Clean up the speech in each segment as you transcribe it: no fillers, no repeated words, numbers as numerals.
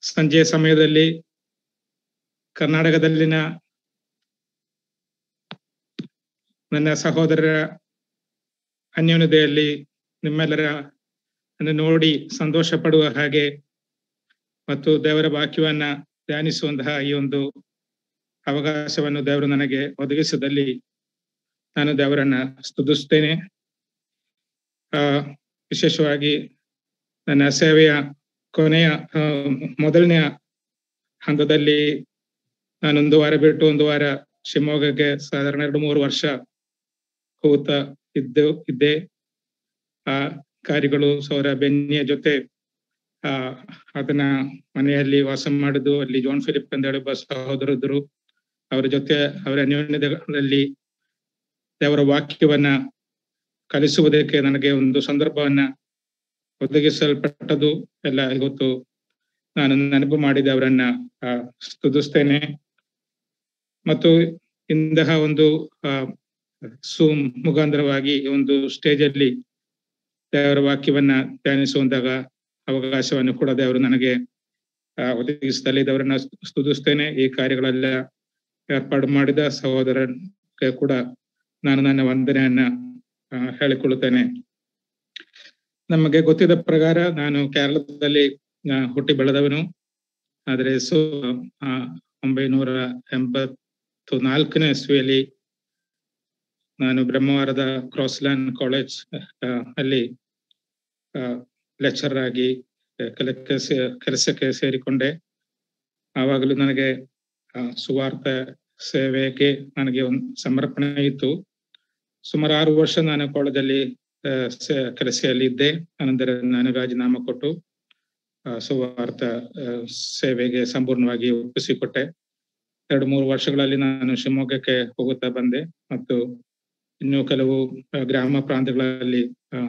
ಸಂಜೆಯ ಸಮಯದಲ್ಲಿ ಕರ್ನಾಟಕದಲ್ಲಿನ ನನ್ನ ಸಹೋದರರ ಅನ್ಯೋನ್ಯತೆಯಲ್ಲಿ ನಿಮ್ಮೆಲ್ಲರ ನೋಡಿ ಸಂತೋಷ ಪಡುವ ಹಾಗೆ ಮತ್ತು ದೇವರ ವಾಕ್ಯವನ್ನ ಧ್ಯಾನಿಸುವಂತಹ ಈ ಒಂದು ಅವಕಾಶವನ್ನು ದೇವರು ನನಗೆ ಒದಗಿಸಿದಲ್ಲಿ ನಾನು ದೇವರನ್ನ ಸ್ತುತಿಸುತ್ತೇನೆ. ವಿಶೇಷವಾಗಿ ನನ್ನ ಸೇವೆಯ ಕೊನೆಯ ಮೊದಲನೆಯ ಹಂತದಲ್ಲಿ ನಾನೊಂದು ವಾರ ಬಿಟ್ಟು ಒಂದು ವಾರ ಶಿವಮೊಗ್ಗಕ್ಕೆ ಸಾಧಾರಣ 2-3 ವರ್ಷ ಹೋಗ್ತಾ ಇದ್ದೆ. ಆ ಕಾರ್ಯಗಳು ಸೌರ ಬೆನ್ನಿಯ ಜೊತೆ ಅದನ್ನ ಮನೆಯಲ್ಲಿ ವಾಸ ಮಾಡುದು. ಅಲ್ಲಿ ಜಾನ್ ಫಿಲಿಪ್ ಅಂತ ಹೇಳಿ ಒಬ್ಬ ಸಹೋದರರು, ಅವರ ಜೊತೆ ಅವರ ಅನ್ಯೋನ್ಯತೆಗಳಲ್ಲಿ ದೇವರ ವಾಕ್ಯವನ್ನ ಕಲಿಸುವುದಕ್ಕೆ ನನಗೆ ಒಂದು ಸಂದರ್ಭವನ್ನ ಒದಗಿಸಲ್ಪಟ್ಟದು ಎಲ್ಲ ಇವತ್ತು ನಾನು ನೆನಪು ಮಾಡಿದೆ, ಅವರನ್ನ ಸ್ತುತಿಸ್ತೇನೆ. ಮತ್ತು ಇಂತಹ ಒಂದು ಸೂಮ್ ಮುಖಾಂತರವಾಗಿ ಒಂದು ಸ್ಟೇಜ್ ಅಲ್ಲಿ ದೇವರ ವಾಕ್ಯವನ್ನ ಧ್ಯಾನಿಸುವಂತಹ ಅವಕಾಶವನ್ನು ಕೂಡ ದೇವರು ನನಗೆ ಒದಗಿಸಿದಲ್ಲಿ ದೇವರನ್ನ ಸ್ತುತಿಸ್ತೇನೆ. ಈ ಕಾರ್ಯಗಳೆಲ್ಲ ಏರ್ಪಾಡು ಮಾಡಿದ ಸಹೋದರಕ್ಕೆ ಕೂಡ ನಾನು ನನ್ನ ವಂದನೆಯನ್ನ ಹೇಳಿಕೊಳ್ಳುತ್ತೇನೆ. ನಮಗೆ ಗೊತ್ತಿದ್ದ ಪ್ರಕಾರ ನಾನು ಕೇರಳದಲ್ಲಿ ಹುಟ್ಟಿ ಬೆಳೆದವನು. ಆದರೆ 1984ನೇ ಇಸ್ವಿಯಲ್ಲಿ ನಾನು ಬ್ರಹ್ಮವಾರದ ಕ್ರಾಸ್ಲ್ಯಾಂಡ್ ಕಾಲೇಜ್ ಅಲ್ಲಿ ಲೆಕ್ಚರರ್ ಆಗಿ ಕೆಲಸಕ್ಕೆ ಸೇರಿಕೊಂಡೆ. ಆವಾಗಲೂ ನನಗೆ ಸುವಾರ್ಥ ಸೇವೆಗೆ ನನಗೆ ಒಂದು ಸಮರ್ಪಣೆ ಇತ್ತು. ಸುಮಾರು 6 ವರ್ಷ ನಾನು ಕಾಲೇಜಲ್ಲಿ ಕೆಲಸದಲ್ಲಿ ಇದ್ದೆ. ಅನಂತರ ನಾನು ರಾಜೀನಾಮೆ ಕೊಟ್ಟು ಸುವಾರ್ಥ ಸೇವೆಗೆ ಸಂಪೂರ್ಣವಾಗಿ ಒಪ್ಪಿಸಿಕೊಟ್ಟೆ. 2-3 ವರ್ಷಗಳಲ್ಲಿ ನಾನು ಶಿವಮೊಗ್ಗಕ್ಕೆ ಹೋಗುತ್ತಾ ಬಂದೆ ಮತ್ತು ಇನ್ನು ಕೆಲವು ಗ್ರಾಮ ಪ್ರಾಂತ್ಯಗಳಲ್ಲಿ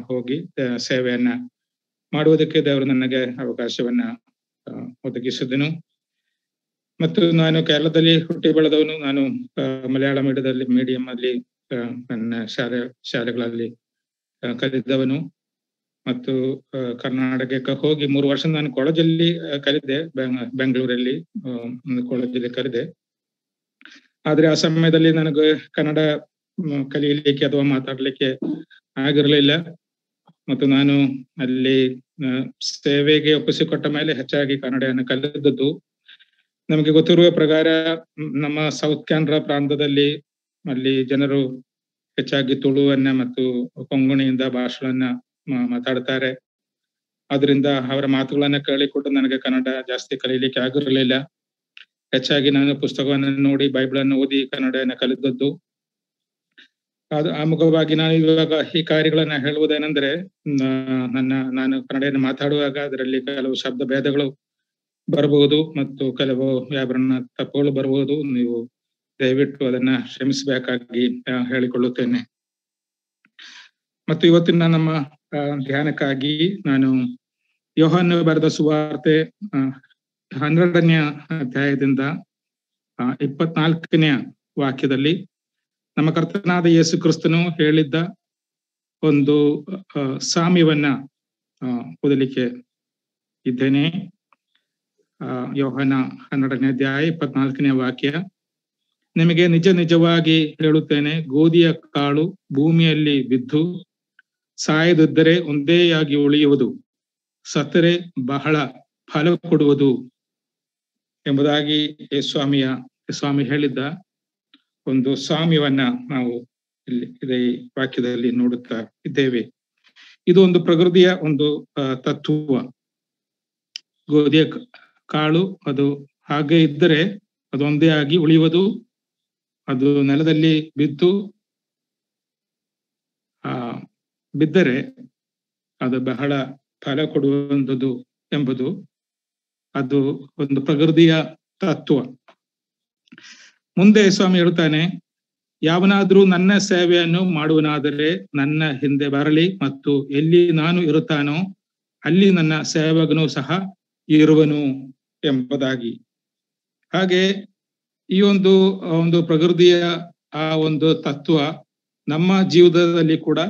ಹೋಗಿ ಸೇವೆಯನ್ನ ಮಾಡುವುದಕ್ಕೆ ದೇವರು ನನಗೆ ಅವಕಾಶವನ್ನ ಒದಗಿಸಿದನು. ಮತ್ತು ನಾನು ಕೇರಳದಲ್ಲಿ ಹುಟ್ಟಿ ಬೆಳೆದವನು. ನಾನು ಮಲಯಾಳ ಮೀಡಿಯಂ ಅಲ್ಲಿ ನನ್ನ ಶಾಲೆಗಳಲ್ಲಿ ಕಲಿತವನು. ಮತ್ತು ಕರ್ನಾಟಕಕ್ಕೆ ಹೋಗಿ 3 ವರ್ಷ ನಾನು ಕಾಲೇಜಲ್ಲಿ ಕಲಿತೆ, ಬೆಂಗಳೂರಲ್ಲಿ ಒಂದು ಕಾಲೇಜಲ್ಲಿ ಕಲಿತೆ. ಆದ್ರೆ ಆ ಸಮಯದಲ್ಲಿ ನನಗೆ ಕನ್ನಡ ಕಲಿಯಲಿಕ್ಕೆ ಅಥವಾ ಮಾತಾಡ್ಲಿಕ್ಕೆ ಆಗಿರ್ಲಿಲ್ಲ. ಮತ್ತು ನಾನು ಅಲ್ಲಿ ಸೇವೆಗೆ ಒಪ್ಪಿಸಿಕೊಟ್ಟ ಮೇಲೆ ಹೆಚ್ಚಾಗಿ ಕನ್ನಡವನ್ನು ಕಲಿತದ್ದು. ನಮಗೆ ಗೊತ್ತಿರುವ ಪ್ರಕಾರ ನಮ್ಮ ಸೌತ್ ಕ್ಯಾನರಾ ಪ್ರಾಂತದಲ್ಲಿ ಅಲ್ಲಿ ಜನರು ಹೆಚ್ಚಾಗಿ ತುಳುವನ್ನ ಮತ್ತು ಕೊಂಕಣಿಯಿಂದ ಭಾಷೆಗಳನ್ನ ಮಾತಾಡ್ತಾರೆ. ಆದ್ರಿಂದ ಅವರ ಮಾತುಗಳನ್ನ ಕೇಳಿಕೊಂಡು ನನಗೆ ಕನ್ನಡ ಜಾಸ್ತಿ ಕಲೀಲಿಕ್ಕೆ ಆಗಿರಲಿಲ್ಲ. ಹೆಚ್ಚಾಗಿ ನಾನು ಪುಸ್ತಕವನ್ನು ನೋಡಿ ಬೈಬಲನ್ನು ಓದಿ ಕನ್ನಡವನ್ನು ಕಲಿತದ್ದು. ಆ ಮುಖವಾಗಿ ನಾನು ಇವಾಗ ಈ ಕಾರ್ಯಗಳನ್ನ ಹೇಳುವುದೇನೆಂದ್ರೆ, ನಾನು ಕನ್ನಡವನ್ನು ಮಾತಾಡುವಾಗ ಅದರಲ್ಲಿ ಕೆಲವು ಶಬ್ದ ಭೇದಗಳು ಬರಬಹುದು ಮತ್ತು ಕೆಲವು ವ್ಯಾಕರಣ ತಪ್ಪುಗಳು ಬರಬಹುದು. ನೀವು ದಯವಿಟ್ಟು ಅದನ್ನ ಕ್ಷಮಿಸಬೇಕಾಗಿ ಹೇಳಿಕೊಳ್ಳುತ್ತೇನೆ. ಮತ್ತು ಇವತ್ತಿನ ನಮ್ಮ ಧ್ಯಾನಕ್ಕಾಗಿ ನಾನು ಯೋಹಾನ ಬರೆದ ಸುವಾರ್ತೆ 12ನೇ ಅಧ್ಯಾಯದಿಂದ 24ನೇ ವಾಕ್ಯದಲ್ಲಿ ನಮ್ಮ ಕರ್ತನಾದ ಯೇಸು ಕ್ರಿಸ್ತನು ಹೇಳಿದ್ದ ಒಂದು ಸಾಮ್ಯವನ್ನ ಓದಲಿಕ್ಕೆ ಇದ್ದೇನೆ. ಯೋಹಾನ 12ನೇ ಅಧ್ಯಾಯ 24ನೇ ವಾಕ್ಯ. ನಿಮಗೆ ನಿಜವಾಗಿ ಹೇಳುತ್ತೇನೆ, ಗೋಧಿಯ ಕಾಳು ಭೂಮಿಯಲ್ಲಿ ಬಿದ್ದು ಸಾಯದಿದ್ದರೆ ಒಂದೇಯಾಗಿ ಉಳಿಯುವುದು, ಸತ್ತರೆ ಬಹಳ ಫಲ ಕೊಡುವುದು ಎಂಬುದಾಗಿ ಸ್ವಾಮಿ ಹೇಳಿದ್ದ ಒಂದು ಸಾಮ್ಯವನ್ನ ನಾವು ಇದೇ ವಾಕ್ಯದಲ್ಲಿ ನೋಡುತ್ತಾ ಇದ್ದೇವೆ. ಇದು ಒಂದು ಪ್ರಕೃತಿಯ ಒಂದು ತತ್ವ. ಗೋಧಿಯ ಕಾಳು ಅದು ಹಾಗೆ ಇದ್ದರೆ ಅದೊಂದೇ ಆಗಿ ಉಳಿಯುವುದು, ಅದು ನೆಲದಲ್ಲಿ ಬಿದ್ದರೆ ಅದು ಬಹಳ ಫಲ ಕೊಡುವಂಥದ್ದು ಎಂಬುದು ಅದು ಒಂದು ಪ್ರಕೃತಿಯ ತತ್ವ. ಮುಂದೆ ಸ್ವಾಮಿ ಹೇಳ್ತಾನೆ, ಯಾವನಾದ್ರೂ ನನ್ನ ಸೇವೆಯನ್ನು ಮಾಡುವನಾದರೆ ನನ್ನ ಹಿಂದೆ ಬರಲಿ, ಮತ್ತು ಎಲ್ಲಿ ನಾನು ಇರುತ್ತಾನೋ ಅಲ್ಲಿ ನನ್ನ ಸೇವಕನು ಸಹ ಇರುವನು ಎಂಬುದಾಗಿ. ಹಾಗೆ ಈ ಒಂದು ಪ್ರಕೃತಿಯ ಆ ಒಂದು ತತ್ವ ನಮ್ಮ ಜೀವಿತದಲ್ಲಿ ಕೂಡ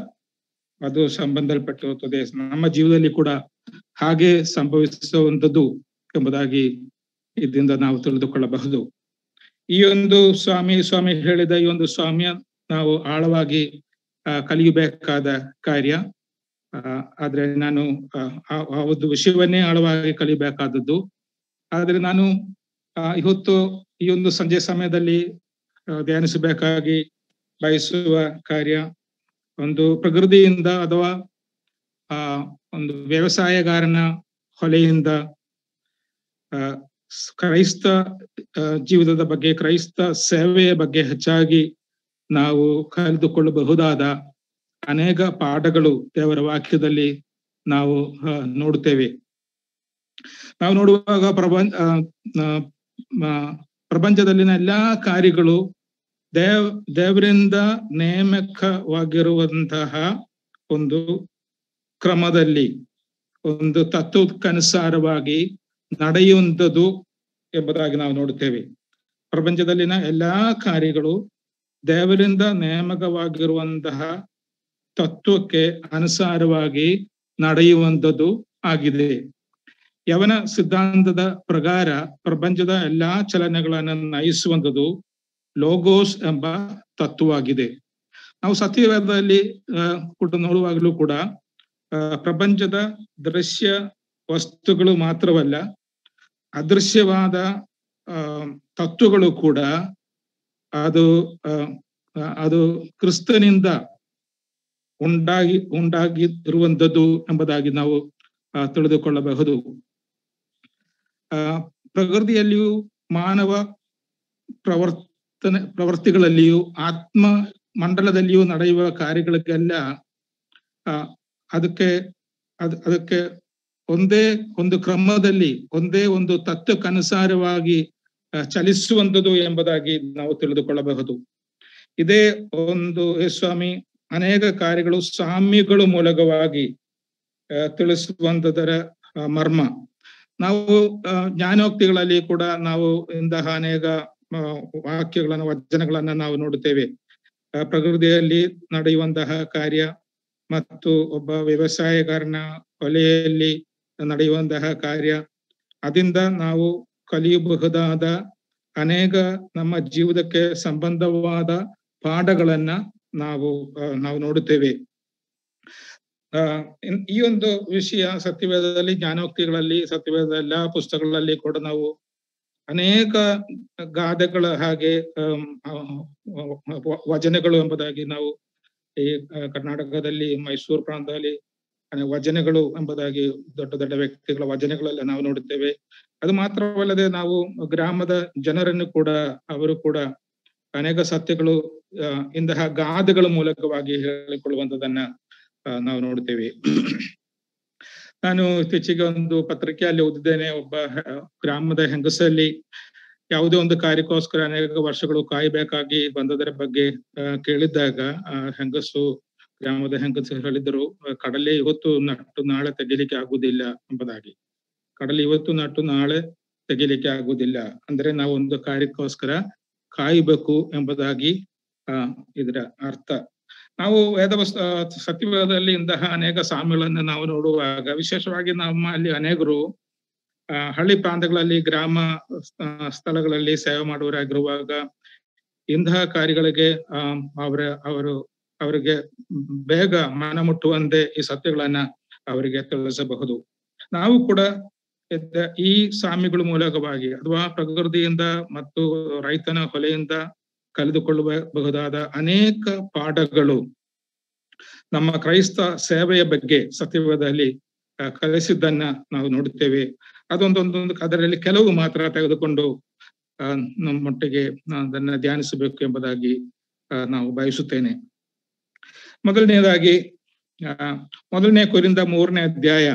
ಅದು ಸಂಬಂಧಪಟ್ಟಿರುತ್ತದೆ. ನಮ್ಮ ಜೀವನದಲ್ಲಿ ಕೂಡ ಹಾಗೆ ಸಂಭವಿಸುವಂಥದ್ದು ಎಂಬುದಾಗಿ ಇದರಿಂದ ನಾವು ತಿಳಿದುಕೊಳ್ಳಬಹುದು. ಈ ಒಂದು ಸ್ವಾಮಿ ಹೇಳಿದ ಈ ಒಂದು ಸ್ವಾಮ್ಯ ನಾವು ಆಳವಾಗಿ ಕಲಿಯಬೇಕಾದ ಕಾರ್ಯ. ಆದ್ರೆ ನಾನು ಆ ಒಂದು ವಿಷಯವನ್ನೇ ಆಳವಾಗಿ ಕಲಿಬೇಕಾದದ್ದು. ಆದ್ರೆ ನಾನು ಇವತ್ತು ಈ ಒಂದು ಸಂಜೆ ಸಮಯದಲ್ಲಿ ಧ್ಯಾನಿಸಬೇಕಾಗಿ ಬಯಸುವ ಕಾರ್ಯ ಒಂದು ಪ್ರಕೃತಿಯಿಂದ ಅಥವಾ ಒಂದು ವ್ಯವಸಾಯಗಾರನ ಹೊಲೆಯಿಂದ ಕ್ರೈಸ್ತ ಜೀವಿತದ ಬಗ್ಗೆ, ಕ್ರೈಸ್ತ ಸೇವೆಯ ಬಗ್ಗೆ ಹೆಚ್ಚಾಗಿ ನಾವು ಕಲಿತುಕೊಳ್ಳಬಹುದಾದ ಅನೇಕ ಪಾಠಗಳು ದೇವರ ವಾಕ್ಯದಲ್ಲಿ ನಾವು ನೋಡುತ್ತೇವೆ. ನಾವು ನೋಡುವಾಗ ಪ್ರಪಂಚದಲ್ಲಿನ ಎಲ್ಲಾ ಕಾರ್ಯಗಳು ದೇವರಿಂದ ನೇಮಕವಾಗಿರುವಂತಹ ಒಂದು ಕ್ರಮದಲ್ಲಿ, ಒಂದು ತತ್ವಕ್ಕನುಸಾರವಾಗಿ ನಡೆಯುವಂಥದ್ದು ಎಂಬುದಾಗಿ ನಾವು ನೋಡುತ್ತೇವೆ. ಪ್ರಪಂಚದಲ್ಲಿನ ಎಲ್ಲಾ ಕಾರ್ಯಗಳು ದೇವರಿಂದ ನೇಮಕವಾಗಿರುವಂತಹ ತತ್ವಕ್ಕೆ ಅನುಸಾರವಾಗಿ ನಡೆಯುವಂಥದ್ದು ಆಗಿದೆ. ಯವನ ಸಿದ್ಧಾಂತದ ಪ್ರಕಾರ ಪ್ರಪಂಚದ ಎಲ್ಲಾ ಚಲನೆಗಳನ್ನು ನಯಿಸುವಂಥದ್ದು ಲೋಗೋಸ್ ಎಂಬ ತತ್ವವಾಗಿದೆ. ನಾವು ಸತ್ಯವೇದದಲ್ಲಿ ಕೂಡ ನೋಡುವಾಗಲೂ ಕೂಡ ಪ್ರಪಂಚದ ದೃಶ್ಯ ವಸ್ತುಗಳು ಮಾತ್ರವಲ್ಲ, ಅದೃಶ್ಯವಾದ ತತ್ವಗಳು ಕೂಡ ಅದು ಕ್ರಿಸ್ತನಿಂದ ಉಂಟಾಗಿರುವಂಥದ್ದು ಎಂಬುದಾಗಿ ನಾವು ತಿಳಿದುಕೊಳ್ಳಬಹುದು. ಪ್ರಕೃತಿಯಲ್ಲಿಯೂ ಮಾನವ ಪ್ರವೃತ್ತಿಗಳಲ್ಲಿಯೂ ಆತ್ಮ ಮಂಡಲದಲ್ಲಿಯೂ ನಡೆಯುವ ಕಾರ್ಯಗಳಿಗೆಲ್ಲ ಅದಕ್ಕೆ ಒಂದೇ ಒಂದು ಕ್ರಮದಲ್ಲಿ, ಒಂದೇ ಒಂದು ತತ್ವಕ್ಕನುಸಾರವಾಗಿ ಚಲಿಸುವಂಥದ್ದು ಎಂಬುದಾಗಿ ನಾವು ತಿಳಿದುಕೊಳ್ಳಬಹುದು. ಇದೇ ಒಂದು ಸ್ವಾಮಿ ಅನೇಕ ಕಾರ್ಯಗಳು ಸಾಮ್ಯಗಳ ಮೂಲಕವಾಗಿ ತಿಳಿಸುವಂಥದರ ಮರ್ಮ. ನಾವು ಜ್ಞಾನೋಕ್ತಿಗಳಲ್ಲಿ ಕೂಡ ನಾವು ಇಂತಹ ಅನೇಕ ವಾಕ್ಯಗಳನ್ನ, ವಚನಗಳನ್ನ ನಾವು ನೋಡುತ್ತೇವೆ. ಪ್ರಕೃತಿಯಲ್ಲಿ ನಡೆಯುವಂತಹ ಕಾರ್ಯ ಮತ್ತು ಒಬ್ಬ ವ್ಯವಸಾಯಗಾರನ ಹೊಲೆಯಲ್ಲಿ ನಡೆಯುವಂತಹ ಕಾರ್ಯ, ಅದರಿಂದ ನಾವು ಕಲಿಯಬಹುದಾದ ಅನೇಕ ನಮ್ಮ ಜೀವಿತಕ್ಕೆ ಸಂಬಂಧವಾದ ಪಾಠಗಳನ್ನ ನಾವು ನೋಡುತ್ತೇವೆ. ಈ ಒಂದು ವಿಷಯ ಸತ್ಯವೇದದಲ್ಲಿ, ಜ್ಞಾನೋಕ್ತಿಗಳಲ್ಲಿ, ಸತ್ಯವೇದದ ಎಲ್ಲಾ ಪುಸ್ತಕಗಳಲ್ಲಿ ಕೂಡ ನಾವು ಅನೇಕ ಗಾದೆಗಳ ಹಾಗೆ ವಚನಗಳು ಎಂಬುದಾಗಿ ನಾವು ಈ ಕರ್ನಾಟಕದಲ್ಲಿ, ಮೈಸೂರು ಪ್ರಾಂತದಲ್ಲಿ ವಚನಗಳು ಎಂಬುದಾಗಿ ದೊಡ್ಡ ದೊಡ್ಡ ವ್ಯಕ್ತಿಗಳ ವಚನಗಳೆಲ್ಲ ನಾವು ನೋಡುತ್ತೇವೆ. ಅದು ಮಾತ್ರವಲ್ಲದೆ ನಾವು ಗ್ರಾಮದ ಜನರನ್ನು ಕೂಡ, ಅವರು ಕೂಡ ಅನೇಕ ಸತ್ಯಗಳು ಇಂತಹ ಗಾದೆಗಳ ಮೂಲಕವಾಗಿ ಹೇಳಿಕೊಳ್ಳುವಂಥದ್ದನ್ನ ನಾವು ನೋಡುತ್ತೇವೆ. ನಾನು ಇತ್ತೀಚೆಗೆ ಒಂದು ಪತ್ರಿಕೆಯಲ್ಲಿ ಓದಿದ್ದೇನೆ. ಒಬ್ಬ ಗ್ರಾಮದ ಹೆಂಗಸಲ್ಲಿ ಯಾವುದೇ ಒಂದು ಕಾರ್ಯಕ್ಕೋಸ್ಕರ ಅನೇಕ ವರ್ಷಗಳು ಕಾಯಬೇಕಾಗಿ ಬಂದದರ ಬಗ್ಗೆ ಕೇಳಿದ್ದಾಗ ಗ್ರಾಮದ ಹೆಂಗಸು ಹೇಳಿದರು, ಕಡಲೆ ಇವತ್ತು ನಟ್ಟು ನಾಳೆ ತೆಗಿಲಿಕ್ಕೆ ಆಗುವುದಿಲ್ಲ ಎಂಬುದಾಗಿ. ಕಡಲೆ ಇವತ್ತು ನಟ್ಟು ನಾಳೆ ತೆಗಿಲಿಕ್ಕೆ ಆಗುವುದಿಲ್ಲ ಅಂದ್ರೆ ನಾವು ಒಂದು ಕಾರ್ಯಕ್ಕೋಸ್ಕರ ಕಾಯಬೇಕು ಎಂಬುದಾಗಿ ಇದರ ಅರ್ಥ. ನಾವು ಸತ್ಯವೇದದಲ್ಲಿ ಇಂತಹ ಅನೇಕ ಸಾಮ್ಯಗಳನ್ನು ನಾವು ನೋಡುವಾಗ, ವಿಶೇಷವಾಗಿ ನಮ್ಮಲ್ಲಿ ಅನೇಕರು ಹಳ್ಳಿ ಪ್ರಾಂತಗಳಲ್ಲಿ, ಗ್ರಾಮ ಸ್ಥಳಗಳಲ್ಲಿ ಸೇವೆ ಮಾಡುವರಾಗಿರುವಾಗ ಇಂತಹ ಕಾರ್ಯಗಳಿಗೆ ಅವರಿಗೆ ಬೇಗ ಮನ ಮುಟ್ಟುವಂತೆ ಈ ಸತ್ಯಗಳನ್ನ ಅವರಿಗೆ ತಿಳಿಸಬಹುದು. ನಾವು ಕೂಡ ಈ ಸಾಮ್ಯಗಳ ಮೂಲಕವಾಗಿ ಅಥವಾ ಪ್ರಕೃತಿಯಿಂದ ಮತ್ತು ರೈತನ ಹೊಲೆಯಿಂದ ಕಲಿದುಕೊಳ್ಳಬಹುದಾದ ಅನೇಕ ಪಾಠಗಳು ನಮ್ಮ ಕ್ರೈಸ್ತ ಸೇವೆಯ ಬಗ್ಗೆ ಸತ್ಯವೇದದಲ್ಲಿ ಕಲಿಸಿದ್ದನ್ನ ನಾವು ನೋಡುತ್ತೇವೆ. ಅದರಲ್ಲಿ ಕೆಲವು ಮಾತ್ರ ತೆಗೆದುಕೊಂಡು ನಮ್ಮೊಟ್ಟಿಗೆ ಅದನ್ನ ಧ್ಯಾನಿಸಬೇಕು ಎಂಬುದಾಗಿ ನಾವು ಬಯಸುತ್ತೇನೆ. ಮೊದಲನೇದಾಗಿ 1 ಕೊರಿಂಥ 3ನೇ ಅಧ್ಯಾಯ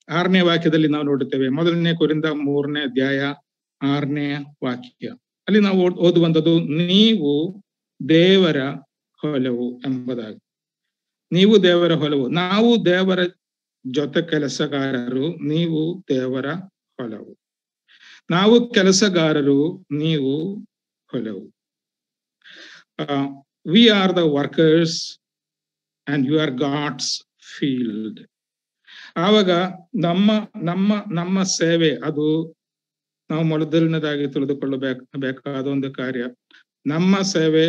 6ನೇ ವಾಕ್ಯದಲ್ಲಿ ನಾವು ನೋಡುತ್ತೇವೆ. 1 ಕೊರಿಂಥ 3ನೇ ಅಧ್ಯಾಯ 6ನೇ ವಾಕ್ಯ ಅಲ್ಲಿ ನಾವು ಓದುವಂಥದ್ದು, ನೀವು ದೇವರ ಹೊಲವು ಎಂಬುದಾಗಿ. ನೀವು ದೇವರ ಹೊಲವು, ನಾವು ದೇವರ ಜೊತೆ ಕೆಲಸಗಾರರು, ನೀವು ದೇವರ ಹೊಲವು. ನಾವು ಕೆಲಸಗಾರರು, ನೀವು ಹೊಲವು. We are the workers and you are God's field. ಆವಾಗ ನಮ್ಮ ನಮ್ಮ ನಮ್ಮ ಸೇವೆ ಅದು ನಾವು ಮೊದಲನೇದಾಗಿ ತಿಳಿದುಕೊಳ್ಳಬೇಕಾದ ಒಂದು ಕಾರ್ಯ. ನಮ್ಮ ಸೇವೆ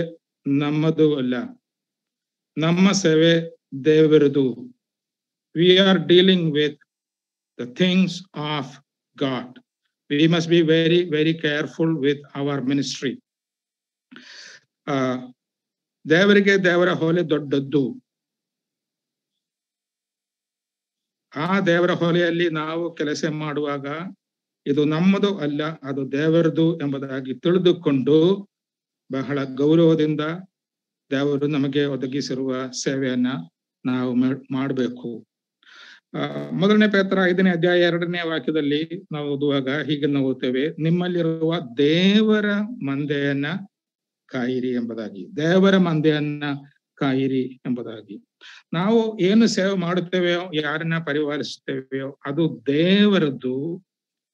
ನಮ್ಮದು ಅಲ್ಲ, ನಮ್ಮ ಸೇವೆ ದೇವರದು. We are dealing with the things of God. We must be very, very careful with our ministry. ದೇವರಿಗೆ ದೇವರ ಹೊಲೆ ದೊಡ್ಡದ್ದು. ಆ ದೇವರ ಹೊಲೆಯಲ್ಲಿ ನಾವು ಕೆಲಸ ಮಾಡುವಾಗ ಇದು ನಮ್ಮದು ಅಲ್ಲ, ಅದು ದೇವರದು ಎಂಬುದಾಗಿ ತಿಳಿದುಕೊಂಡು ಬಹಳ ಗೌರವದಿಂದ ದೇವರು ನಮಗೆ ಒದಗಿಸಿರುವ ಸೇವೆಯನ್ನ ನಾವು ಮಾಡಬೇಕು. ಮೊದಲನೇ ಪೇತ್ರ 5ನೇ ಅಧ್ಯಾಯ 2ನೇ ವಾಕ್ಯದಲ್ಲಿ ನಾವು ಓದುವಾಗ ಹೀಗೆ ನಾವು ಓದ್ತೇವೆ, ನಿಮ್ಮಲ್ಲಿರುವ ದೇವರ ಮಂದೆಯನ್ನ ಕಾಯಿರಿ ಎಂಬುದಾಗಿ. ದೇವರ ಮಂದೆಯನ್ನ ಕಾಯಿರಿ ಎಂಬುದಾಗಿ. ನಾವು ಏನು ಸೇವೆ ಮಾಡುತ್ತೇವೆಯೋ, ಯಾರನ್ನ ಪರಿಪಾಲಿಸುತ್ತೇವೆಯೋ ಅದು ದೇವರದ್ದು,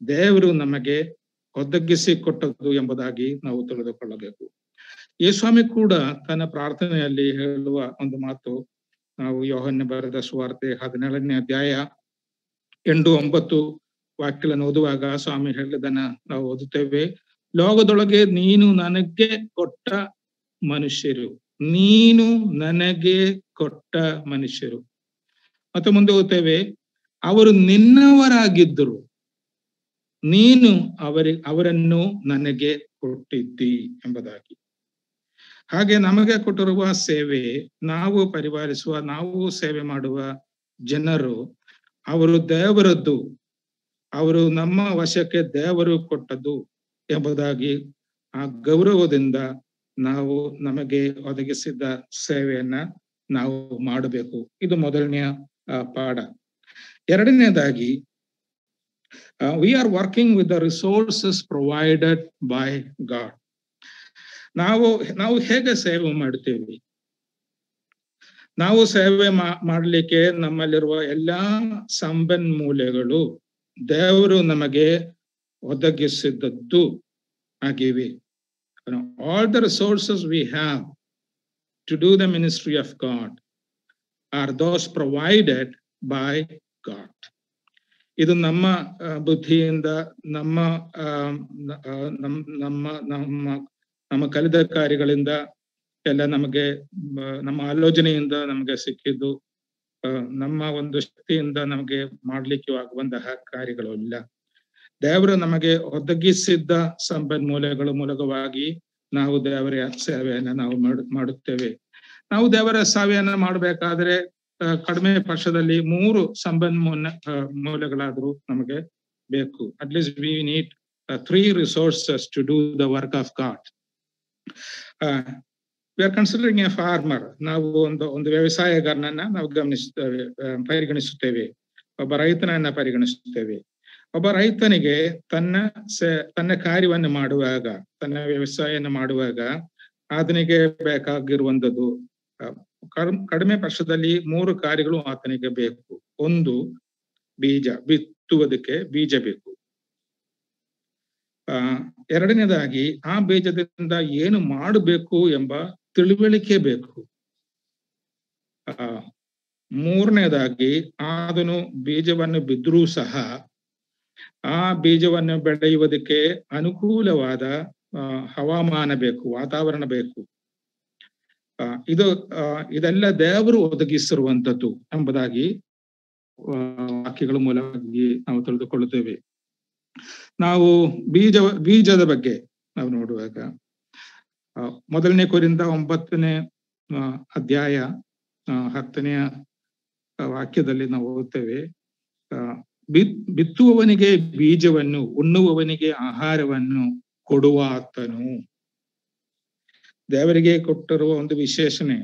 ದೇವರು ನಮಗೆ ಒದಗಿಸಿ ಕೊಟ್ಟದ್ದು ಎಂಬುದಾಗಿ ನಾವು ತಿಳಿದುಕೊಳ್ಳಬೇಕು. ಯೇಸ್ವಾಮಿ ಕೂಡ ತನ್ನ ಪ್ರಾರ್ಥನೆಯಲ್ಲಿ ಹೇಳುವ ಒಂದು ಮಾತು, ನಾವು ಯೋಹನ್ನ ಬರೆದ ಸುವಾರ್ತೆ 17ನೇ ಅಧ್ಯಾಯ 8-9 ವಾಕ್ಯಗಳನ್ನು ಓದುವಾಗ ಸ್ವಾಮಿ ಹೇಳಿದನ್ನ ನಾವು ಓದುತ್ತೇವೆ. ಲೋಕದೊಳಗೆ ನೀನು ನನಗೆ ಕೊಟ್ಟ ಮನುಷ್ಯರು, ನೀನು ನನಗೆ ಕೊಟ್ಟ ಮನುಷ್ಯರು. ಮತ್ತೆ ಮುಂದೆ ಓದ್ತೇವೆ, ಅವರು ನಿನ್ನವರಾಗಿದ್ದರು, ನೀನು ಅವರನ್ನು ನನಗೆ ಕೊಟ್ಟಿದ್ದಿ ಎಂಬುದಾಗಿ. ಹಾಗೆ ನಮಗೆ ಕೊಟ್ಟಿರುವ ಸೇವೆ, ನಾವು ಪರಿಪಾಲಿಸುವ, ನಾವು ಸೇವೆ ಮಾಡುವ ಜನರು ಅವರು ದೇವರದ್ದು, ಅವರು ನಮ್ಮ ವಶಕ್ಕೆ ದೇವರು ಕೊಟ್ಟದ್ದು ಎಂಬುದಾಗಿ ಆ ಗೌರವದಿಂದ ನಾವು ನಮಗೆ ಒದಗಿಸಿದ ಸೇವೆಯನ್ನ ನಾವು ಮಾಡಬೇಕು. ಇದು ಮೊದಲನೆಯ ಪಾಠ. ಎರಡನೇದಾಗಿ, we are working with the resources provided by God. ನಾವು ಹೇಗೆ ಸೇವೆ ಮಾಡ್ತೇವೆ? ನಾವು ಸೇವೆ ಮಾಡಲಿಕ್ಕೆ ನಮ್ಮಲ್ಲಿರುವ ಎಲ್ಲಾ ಸಂಪನ್ಮೂಲಗಳು ದೇವರು ನಮಗೆ ಒದಗಿಸಿದದ್ದು ಆಗಿವೆ. All the resources we have to do the ministry of God are those provided by God. ಇದು ನಮ್ಮ ಬುದ್ಧಿಯಿಂದ, ನಮ್ಮ ನಮ್ಮ ನಮ್ಮ ನಮ್ಮ ಕಲಿತ ಕಾರ್ಯಗಳಿಂದ ಎಲ್ಲ ನಮಗೆ, ನಮ್ಮ ಆಲೋಚನೆಯಿಂದ ನಮಗೆ ಸಿಕ್ಕಿದ್ದು, ನಮ್ಮ ಒಂದು ಶಕ್ತಿಯಿಂದ ನಮಗೆ ಮಾಡ್ಲಿಕ್ಕೆ ಆಗುವಂತಹ ಕಾರ್ಯಗಳು ಇಲ್ಲ. ದೇವರು ನಮಗೆ ಒದಗಿಸಿದ್ದ ಸಂಪನ್ಮೂಲಗಳ ಮೂಲಕವಾಗಿ ನಾವು ದೇವರ ಸೇವೆಯನ್ನ ನಾವು ಮಾಡುತ್ತೇವೆ. ನಾವು ದೇವರ ಸೇವೆಯನ್ನ ಮಾಡಬೇಕಾದ್ರೆ ಕಡಿಮೆ ಪಕ್ಷದಲ್ಲಿ 3 ಮೂಲಗಳಾದ್ರೂ ನಮಗೆ ಬೇಕು. At least we need 3 resources to do the work of God. We are considering a farmer. ನಾವು ಒಂದು ವ್ಯವಸಾಯಗಾರನನ್ನ ನಾವು ಪರಿಗಣಿಸುತ್ತೇವೆ. ಒಬ್ಬ ರೈತನನ್ನ ಪರಿಗಣಿಸುತ್ತೇವೆ. ಒಬ್ಬ ರೈತನಿಗೆ ತನ್ನ ಕಾರ್ಯವನ್ನು ಮಾಡುವಾಗ, ತನ್ನ ವ್ಯವಸಾಯವನ್ನು ಮಾಡುವಾಗ ಆತನಿಗೆ ಬೇಕಾಗಿರುವಂಥದ್ದು ಕಡಿಮೆ ಪಕ್ಷದಲ್ಲಿ 3 ಕಾರ್ಯಗಳು ಆತನಿಗೆ ಬೇಕು. ಒಂದು, ಬೀಜ, ಬಿತ್ತುವುದಕ್ಕೆ ಬೀಜ ಬೇಕು. ಎರಡನೇದಾಗಿ, ಆ ಬೀಜದಿಂದ ಏನು ಮಾಡಬೇಕು ಎಂಬ ತಿಳುವಳಿಕೆ ಬೇಕು. ಮೂರನೇದಾಗಿ, ಅದನ್ನು ಬೀಜವನ್ನು ಬಿದ್ದರೂ ಸಹ ಆ ಬೀಜವನ್ನು ಬೆಳೆಯುವುದಕ್ಕೆ ಅನುಕೂಲವಾದ ಹವಾಮಾನ ಬೇಕು, ವಾತಾವರಣ ಬೇಕು. ಇದೆಲ್ಲ ದೇವರು ಒದಗಿಸಿರುವಂಥದ್ದು ಎಂಬುದಾಗಿ ವಾಕ್ಯಗಳ ಮೂಲಕವಾಗಿ ನಾವು ತಿಳಿದುಕೊಳ್ಳುತ್ತೇವೆ. ನಾವು ಬೀಜದ ಬಗ್ಗೆ ನಾವು ನೋಡುವಾಗ ಮೊದಲನೇ ಕೊರಿಂಥ 9ನೇ ಅಧ್ಯಾಯ 10ನೇ ವಾಕ್ಯದಲ್ಲಿ ನಾವು ಓದ್ತೇವೆ, ಬಿತ್ತುವವನಿಗೆ ಬೀಜವನ್ನು, ಉಣ್ಣುವವನಿಗೆ ಆಹಾರವನ್ನು ಕೊಡುವ ಆತನು. ದೇವರಿಗೆ ಕೊಟ್ಟಿರುವ ಒಂದು ವಿಶೇಷಣೆ,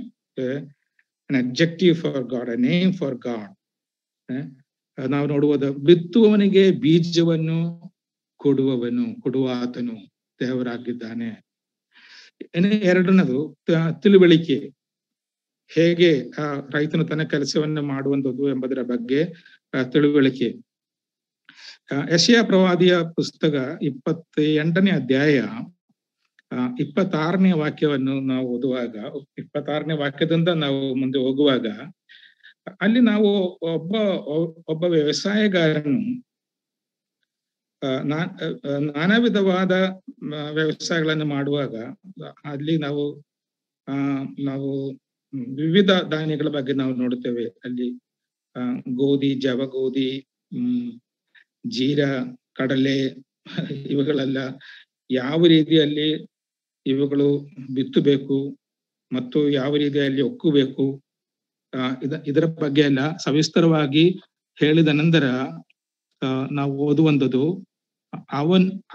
an adjective for God, a name for God. ನಾವು ನೋಡುವುದು, ಬಿತ್ತುವವನಿಗೆ ಬೀಜವನ್ನು ಕೊಡುವ ಆತನು ದೇವರಾಗಿದ್ದಾನೆ. ಎರಡನೇದು ತಿಳುವಳಿಕೆ, ಹೇಗೆ ರೈತನು ತನ್ನ ಕೆಲಸವನ್ನು ಮಾಡುವಂಥದ್ದು ಎಂಬುದರ ಬಗ್ಗೆ ತಿಳುವಳಿಕೆ. ಯೆಶಾಯ ಪ್ರವಾದಿಯ ಪುಸ್ತಕ 28ನೇ ಅಧ್ಯಾಯ 26ನೇ ವಾಕ್ಯವನ್ನು ನಾವು ಓದುವಾಗ, 26ನೇ ವಾಕ್ಯದಿಂದ ನಾವು ಮುಂದೆ ಹೋಗುವಾಗ, ಅಲ್ಲಿ ನಾವು ಒಬ್ಬ ಒಬ್ಬ ವ್ಯವಸಾಯಗಾರನು ನಾನಾ ವಿಧವಾದ ವ್ಯವಸಾಯಗಳನ್ನು ಮಾಡುವಾಗ ಅಲ್ಲಿ ನಾವು ವಿವಿಧ ಧಾನ್ಯಗಳ ಬಗ್ಗೆ ನಾವು ನೋಡುತ್ತೇವೆ. ಅಲ್ಲಿ ಗೋಧಿ, ಜವಗೋಧಿ, ಜೀರಾ, ಕಡಲೆ ಇವುಗಳೆಲ್ಲ ಯಾವ ರೀತಿಯಲ್ಲಿ ಇವುಗಳು ಬಿತ್ತಬೇಕು ಮತ್ತು ಯಾವ ರೀತಿಯಲ್ಲಿ ಒಕ್ಕಬೇಕು, ಇದರ ಬಗ್ಗೆ ಎಲ್ಲ ಸವಿಸ್ತರವಾಗಿ ಹೇಳಿದ ನಂತರ ನಾವು ಓದುವಂಥದ್ದು,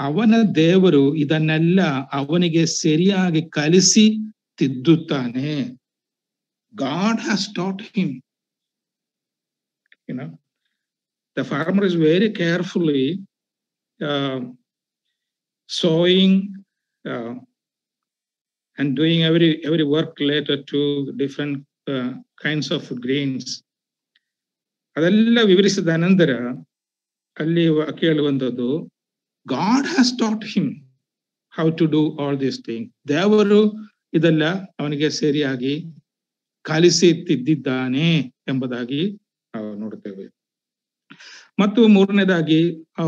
ಅವನ ದೇವರು ಇದನ್ನೆಲ್ಲ ಅವನಿಗೆ ಸರಿಯಾಗಿ ಕಲಿಸಿ ತಿದ್ದುತ್ತಾನೆ. God has taught him. The farmer is very carefully sowing and doing every work related to different kinds of grains. ಅದೆಲ್ಲ ವಿವರಿಸಿದ ನಂತರ ಅಲ್ಲಿ ಕೇಳುವಂಥದ್ದು, God has taught him how to do all these things. ದೇವರು ಇದೆಲ್ಲ ಅವನಿಗೆ ಸರಿಯಾಗಿ ಕಲಿಸಿ ತಿದ್ದಿದ್ದಾನೆ ಎಂಬುದಾಗಿ ನಾವು ನೋಡುತ್ತೇವೆ. ಮತ್ತು ಮೂರನೇದಾಗಿ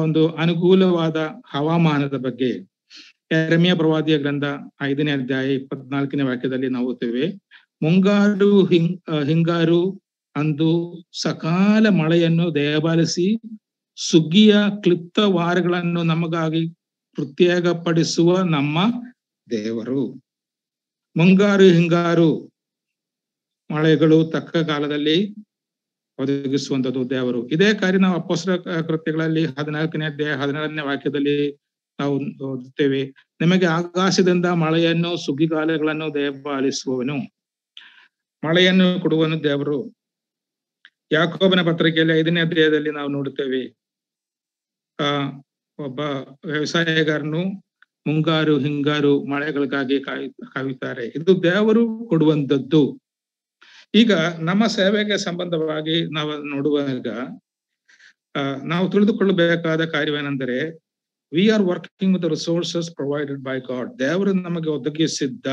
ಒಂದು ಅನುಕೂಲವಾದ ಹವಾಮಾನದ ಬಗ್ಗೆ ಯೆರೆಮೀಯ ಪ್ರವಾದಿಯ ಗ್ರಂಥ 5ನೇ ಅಧ್ಯಾಯ 24ನೇ ವಾಕ್ಯದಲ್ಲಿ ನಾವು ಓದುತ್ತೇವೆ. ಮುಂಗಾರು ಹಿಂಗಾರು ಅಂದು ಸಕಾಲ ಮಳೆಯನ್ನು ದಯಪಾಲಿಸಿ ಸುಗ್ಗಿಯ ಕ್ಲಿಪ್ತ ವಾರಗಳನ್ನು ನಮಗಾಗಿ ಪ್ರತ್ಯೇಕಪಡಿಸುವ ನಮ್ಮ ದೇವರು. ಮುಂಗಾರು ಹಿಂಗಾರು ಮಳೆಗಳು ತಕ್ಕ ಕಾಲದಲ್ಲಿ ಒದಗಿಸುವಂಥದ್ದು ದೇವರು. ಇದೇ ಕಾರ್ಯ ನಾವು ಅಪೊಸ್ತಲರ ಕೃತ್ಯಗಳಲ್ಲಿ 14ನೇ ಅಧ್ಯಾಯ 16ನೇ ವಾಕ್ಯದಲ್ಲಿ ನಾವು ಓದುತ್ತೇವೆ. ನಿಮಗೆ ಆಕಾಶದಿಂದ ಮಳೆಯನ್ನು ಸುಗ್ಗಿಗಾಲಗಳನ್ನು ದಯಪಾಲಿಸುವವನು, ಮಳೆಯನ್ನು ಕೊಡುವನು ದೇವರು. ಯಾಕೋಬನ ಪತ್ರಿಕೆಯಲ್ಲಿ 5ನೇ ಅಧ್ಯಾಯದಲ್ಲಿ ನಾವು ನೋಡುತ್ತೇವೆ, ಒಬ್ಬ ವ್ಯವಸಾಯಗಾರನು ಮುಂಗಾರು ಹಿಂಗಾರು ಮಳೆಗಳಿಗಾಗಿ ಕಾಯುತ್ತಾರೆ. ಇದು ದೇವರು ಕೊಡುವಂಥದ್ದು. ಈಗ ನಮ್ಮ ಸೇವೆಗೆ ಸಂಬಂಧವಾಗಿ ನಾವು ನೋಡುವಾಗ ನಾವು ತಿಳಿದುಕೊಳ್ಳಬೇಕಾದ ಕಾರ್ಯವೇನೆಂದರೆ, we are working with the resources provided by God. ದೇವರು ನಮಗೆ ಒದಗಿಸಿದ್ದ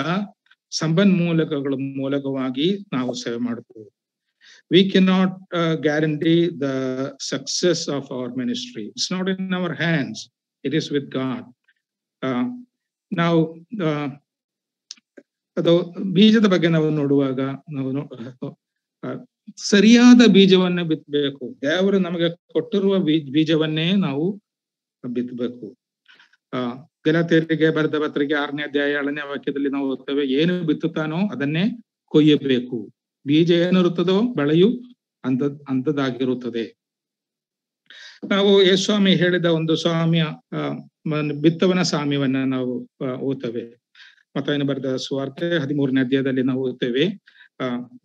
ಸಂಪನ್ಮೂಲಕಗಳ ಮೂಲಕವಾಗಿ ನಾವು ಸೇವೆ ಮಾಡುತ್ತೇವೆ. We cannot guarantee the success of our ministry. It's not in our hands. It is with God. ನಾವು ಅದು ಬೀಜದ ಬಗ್ಗೆ ನಾವು ನೋಡುವಾಗ ನಾವು ಸರಿಯಾದ ಬೀಜವನ್ನ ಬಿತ್ತಬೇಕು. ದೇವರು ನಮಗೆ ಕೊಟ್ಟಿರುವ ಬೀಜವನ್ನೇ ನಾವು ಬಿತ್ತಬೇಕು. ಗಲಾತ್ಯರಿಗೆ ಬರೆದ ಪತ್ರಿಕೆ 6ನೇ ಅಧ್ಯಾಯ 7ನೇ ವಾಕ್ಯದಲ್ಲಿ ನಾವು ಓದ್ತೇವೆ, ಏನು ಬಿತ್ತುತ್ತಾನೋ ಅದನ್ನೇ ಕೊಯ್ಯಬೇಕು. ಬೀಜ ಏನಿರುತ್ತದೋ ಬೆಳೆಯು ಅಂಥದ್ದಾಗಿರುತ್ತದೆ. ನಾವು ಯೇಸ್ವಾಮಿ ಹೇಳಿದ ಒಂದು ಸಾಮ್ಯ, ಬಿತ್ತವನ ಸಾಮ್ಯವನ್ನ ನಾವು ಓದ್ತೇವೆ. ಮತ್ತಾಯನ ಬರೆದ ಸುವಾರ್ತೆ 13ನೇ ಅಧ್ಯಾಯದಲ್ಲಿ ನಾವು ಓದ್ತೇವೆ,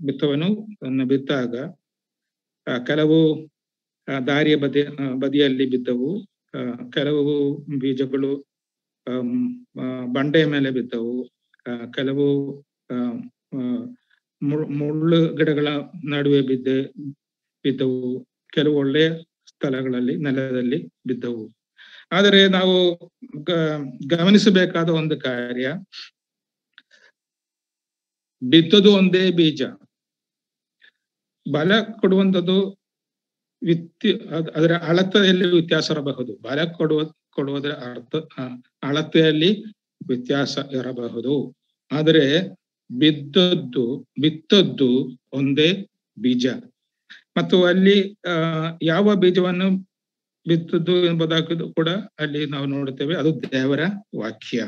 ಬಿತ್ತವನು ಬಿತ್ತಾಗ ಕೆಲವು ದಾರಿಯ ಬದಿಯಲ್ಲಿ ಬಿದ್ದವು, ಕೆಲವು ಬೀಜಗಳು ಬಂಡೆಯ ಮೇಲೆ ಬಿದ್ದವು, ಕೆಲವು ಮುಳ್ಳು ಗಿಡಗಳ ನಡುವೆ ಬಿದ್ದವು, ಕೆಲವು ಒಳ್ಳೆಯ ಸ್ಥಳಗಳಲ್ಲಿ ನೆಲದಲ್ಲಿ ಬಿದ್ದವು. ಆದರೆ ನಾವು ಗಮನಿಸಬೇಕಾದ ಒಂದು ಕಾರ್ಯ, ಬಿತ್ತದು ಒಂದೇ ಬೀಜ, ಬಲ ಕೊಡುವಂಥದ್ದು ಅದರ ಅಳತೆಯಲ್ಲಿ ವ್ಯತ್ಯಾಸ ಇರಬಹುದು. ಬಲ ಕೊಡುವುದರ ಅಳತೆಯಲ್ಲಿ ವ್ಯತ್ಯಾಸ ಇರಬಹುದು. ಆದರೆ ಬಿತ್ತದ್ದು ಒಂದೇ ಬೀಜ. ಮತ್ತು ಅಲ್ಲಿ ಯಾವ ಬೀಜವನ್ನು ಬಿತ್ತದ್ದು ಎಂಬುದಾಗಿ ಕೂಡ ಅಲ್ಲಿ ನಾವು ನೋಡುತ್ತೇವೆ, ಅದು ದೇವರ ವಾಕ್ಯ.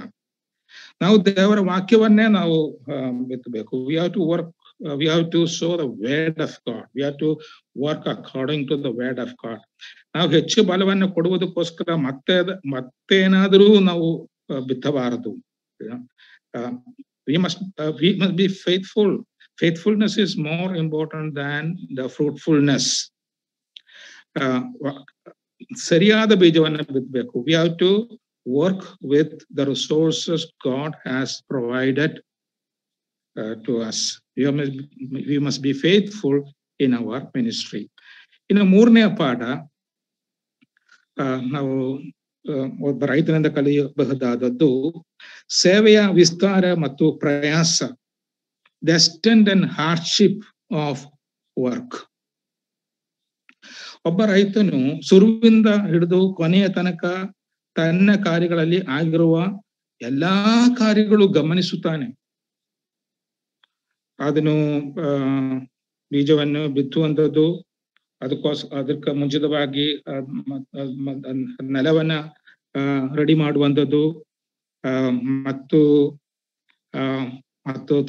ನಾವು ದೇವರ ವಾಕ್ಯವನ್ನೇ ನಾವು ಬಿತ್ತಬೇಕು. we have to sow the word of God. We have to work according to the word of God. ನಾವು ಹೆಚ್ಚು ಬಲವನ್ನು ಕೊಡುವುದಕ್ಕೋಸ್ಕರ ಮತ್ತೇನಾದರೂ ನಾವು ಬಿತ್ತಬಾರದು. We must be faithful. Faithfulness is more important than the fruitfulness. ಸರಿಯಾದ ಬೀಜವನ್ನು ಬಿತ್ತಬೇಕು. We have to work with the resources God has provided to us. We must be faithful in our ministry. ಇನ್ನು ಮೂರನೇ ಪಾಠ, ನಾವು ಒಬ್ಬ ರೈತನಿಂದ ಕಲಿಯಬಹುದಾದದ್ದು ಸೇವೆಯ ವಿಸ್ತಾರ ಮತ್ತು ಪ್ರಯಾಸ. The extent and hardship of work. ಒಬ್ಬ ರೈತನು ಶುರುವಿಂದ ಹಿಡಿದು ಕೊನೆಯ ತನಕ ತನ್ನ ಕಾರ್ಯಗಳಲ್ಲಿ ಆಗಿರುವ ಎಲ್ಲಾ ಕಾರ್ಯಗಳು ಗಮನಿಸುತ್ತಾನೆ. ಅದನ್ನು ಬೀಜವನ್ನು ಬಿತ್ತುವಂಥದ್ದು, ಅದಕ್ಕೆ ಮುಂಚಿತವಾಗಿ ನೆಲವನ್ನ ರೆಡಿ ಮಾಡುವಂಥದ್ದು, ಮತ್ತು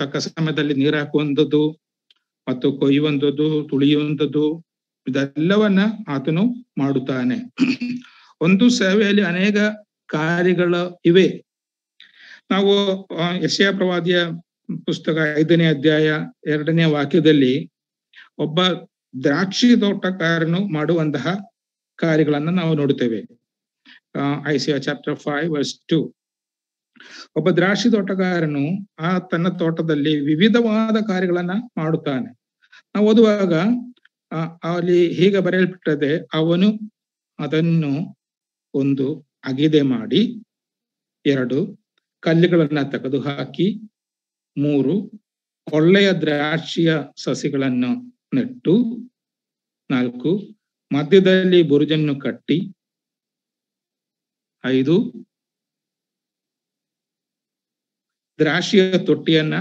ತಕ್ಕ ಸಮಯದಲ್ಲಿ ನೀರು ಹಾಕುವಂಥದ್ದು, ಮತ್ತು ಕೊಯ್ಯುವಂಥದ್ದು, ತುಳಿಯುವಂಥದ್ದು, ಇದೆಲ್ಲವನ್ನ ಆತನು ಮಾಡುತ್ತಾನೆ. ಒಂದು ಸೇವೆಯಲ್ಲಿ ಅನೇಕ ಕಾರ್ಯಗಳು ಇವೆ. ನಾವು ಯೆಶಾಯ ಪ್ರವಾದಿಯ ಪುಸ್ತಕ 5ನೇ ಅಧ್ಯಾಯ 2ನೇ ವಾಕ್ಯದಲ್ಲಿ ಒಬ್ಬ ದ್ರಾಕ್ಷಿ ತೋಟಗಾರನು ಮಾಡುವಂತಹ ಕಾರ್ಯಗಳನ್ನ ನಾವು ನೋಡುತ್ತೇವೆ. Isaiah chapter 5 verse 2. ಒಬ್ಬ ದ್ರಾಕ್ಷಿ ತೋಟಗಾರನು ತನ್ನ ತೋಟದಲ್ಲಿ ವಿವಿಧವಾದ ಕಾರ್ಯಗಳನ್ನ ಮಾಡುತ್ತಾನೆ. ನಾವು ಓದುವಾಗ ಅಲ್ಲಿ ಹೀಗೆ ಬರೆಯಲ್ಪಟ್ಟದೆ, ಅವನು ಅದನ್ನು 1 ಅಗಿದೆ ಮಾಡಿ, 2 ಕಲ್ಲುಗಳನ್ನ ತೆಗೆದು ಹಾಕಿ, 3 ಒಳ್ಳೆಯ ದ್ರಾಕ್ಷಿಯ ಸಸಿಗಳನ್ನು ನೆಟ್ಟು, 4 ಮಧ್ಯದಲ್ಲಿ ಬುರುಜನ್ನು ಕಟ್ಟಿ, 5 ದ್ರಾಕ್ಷಿಯ ತೊಟ್ಟಿಯನ್ನ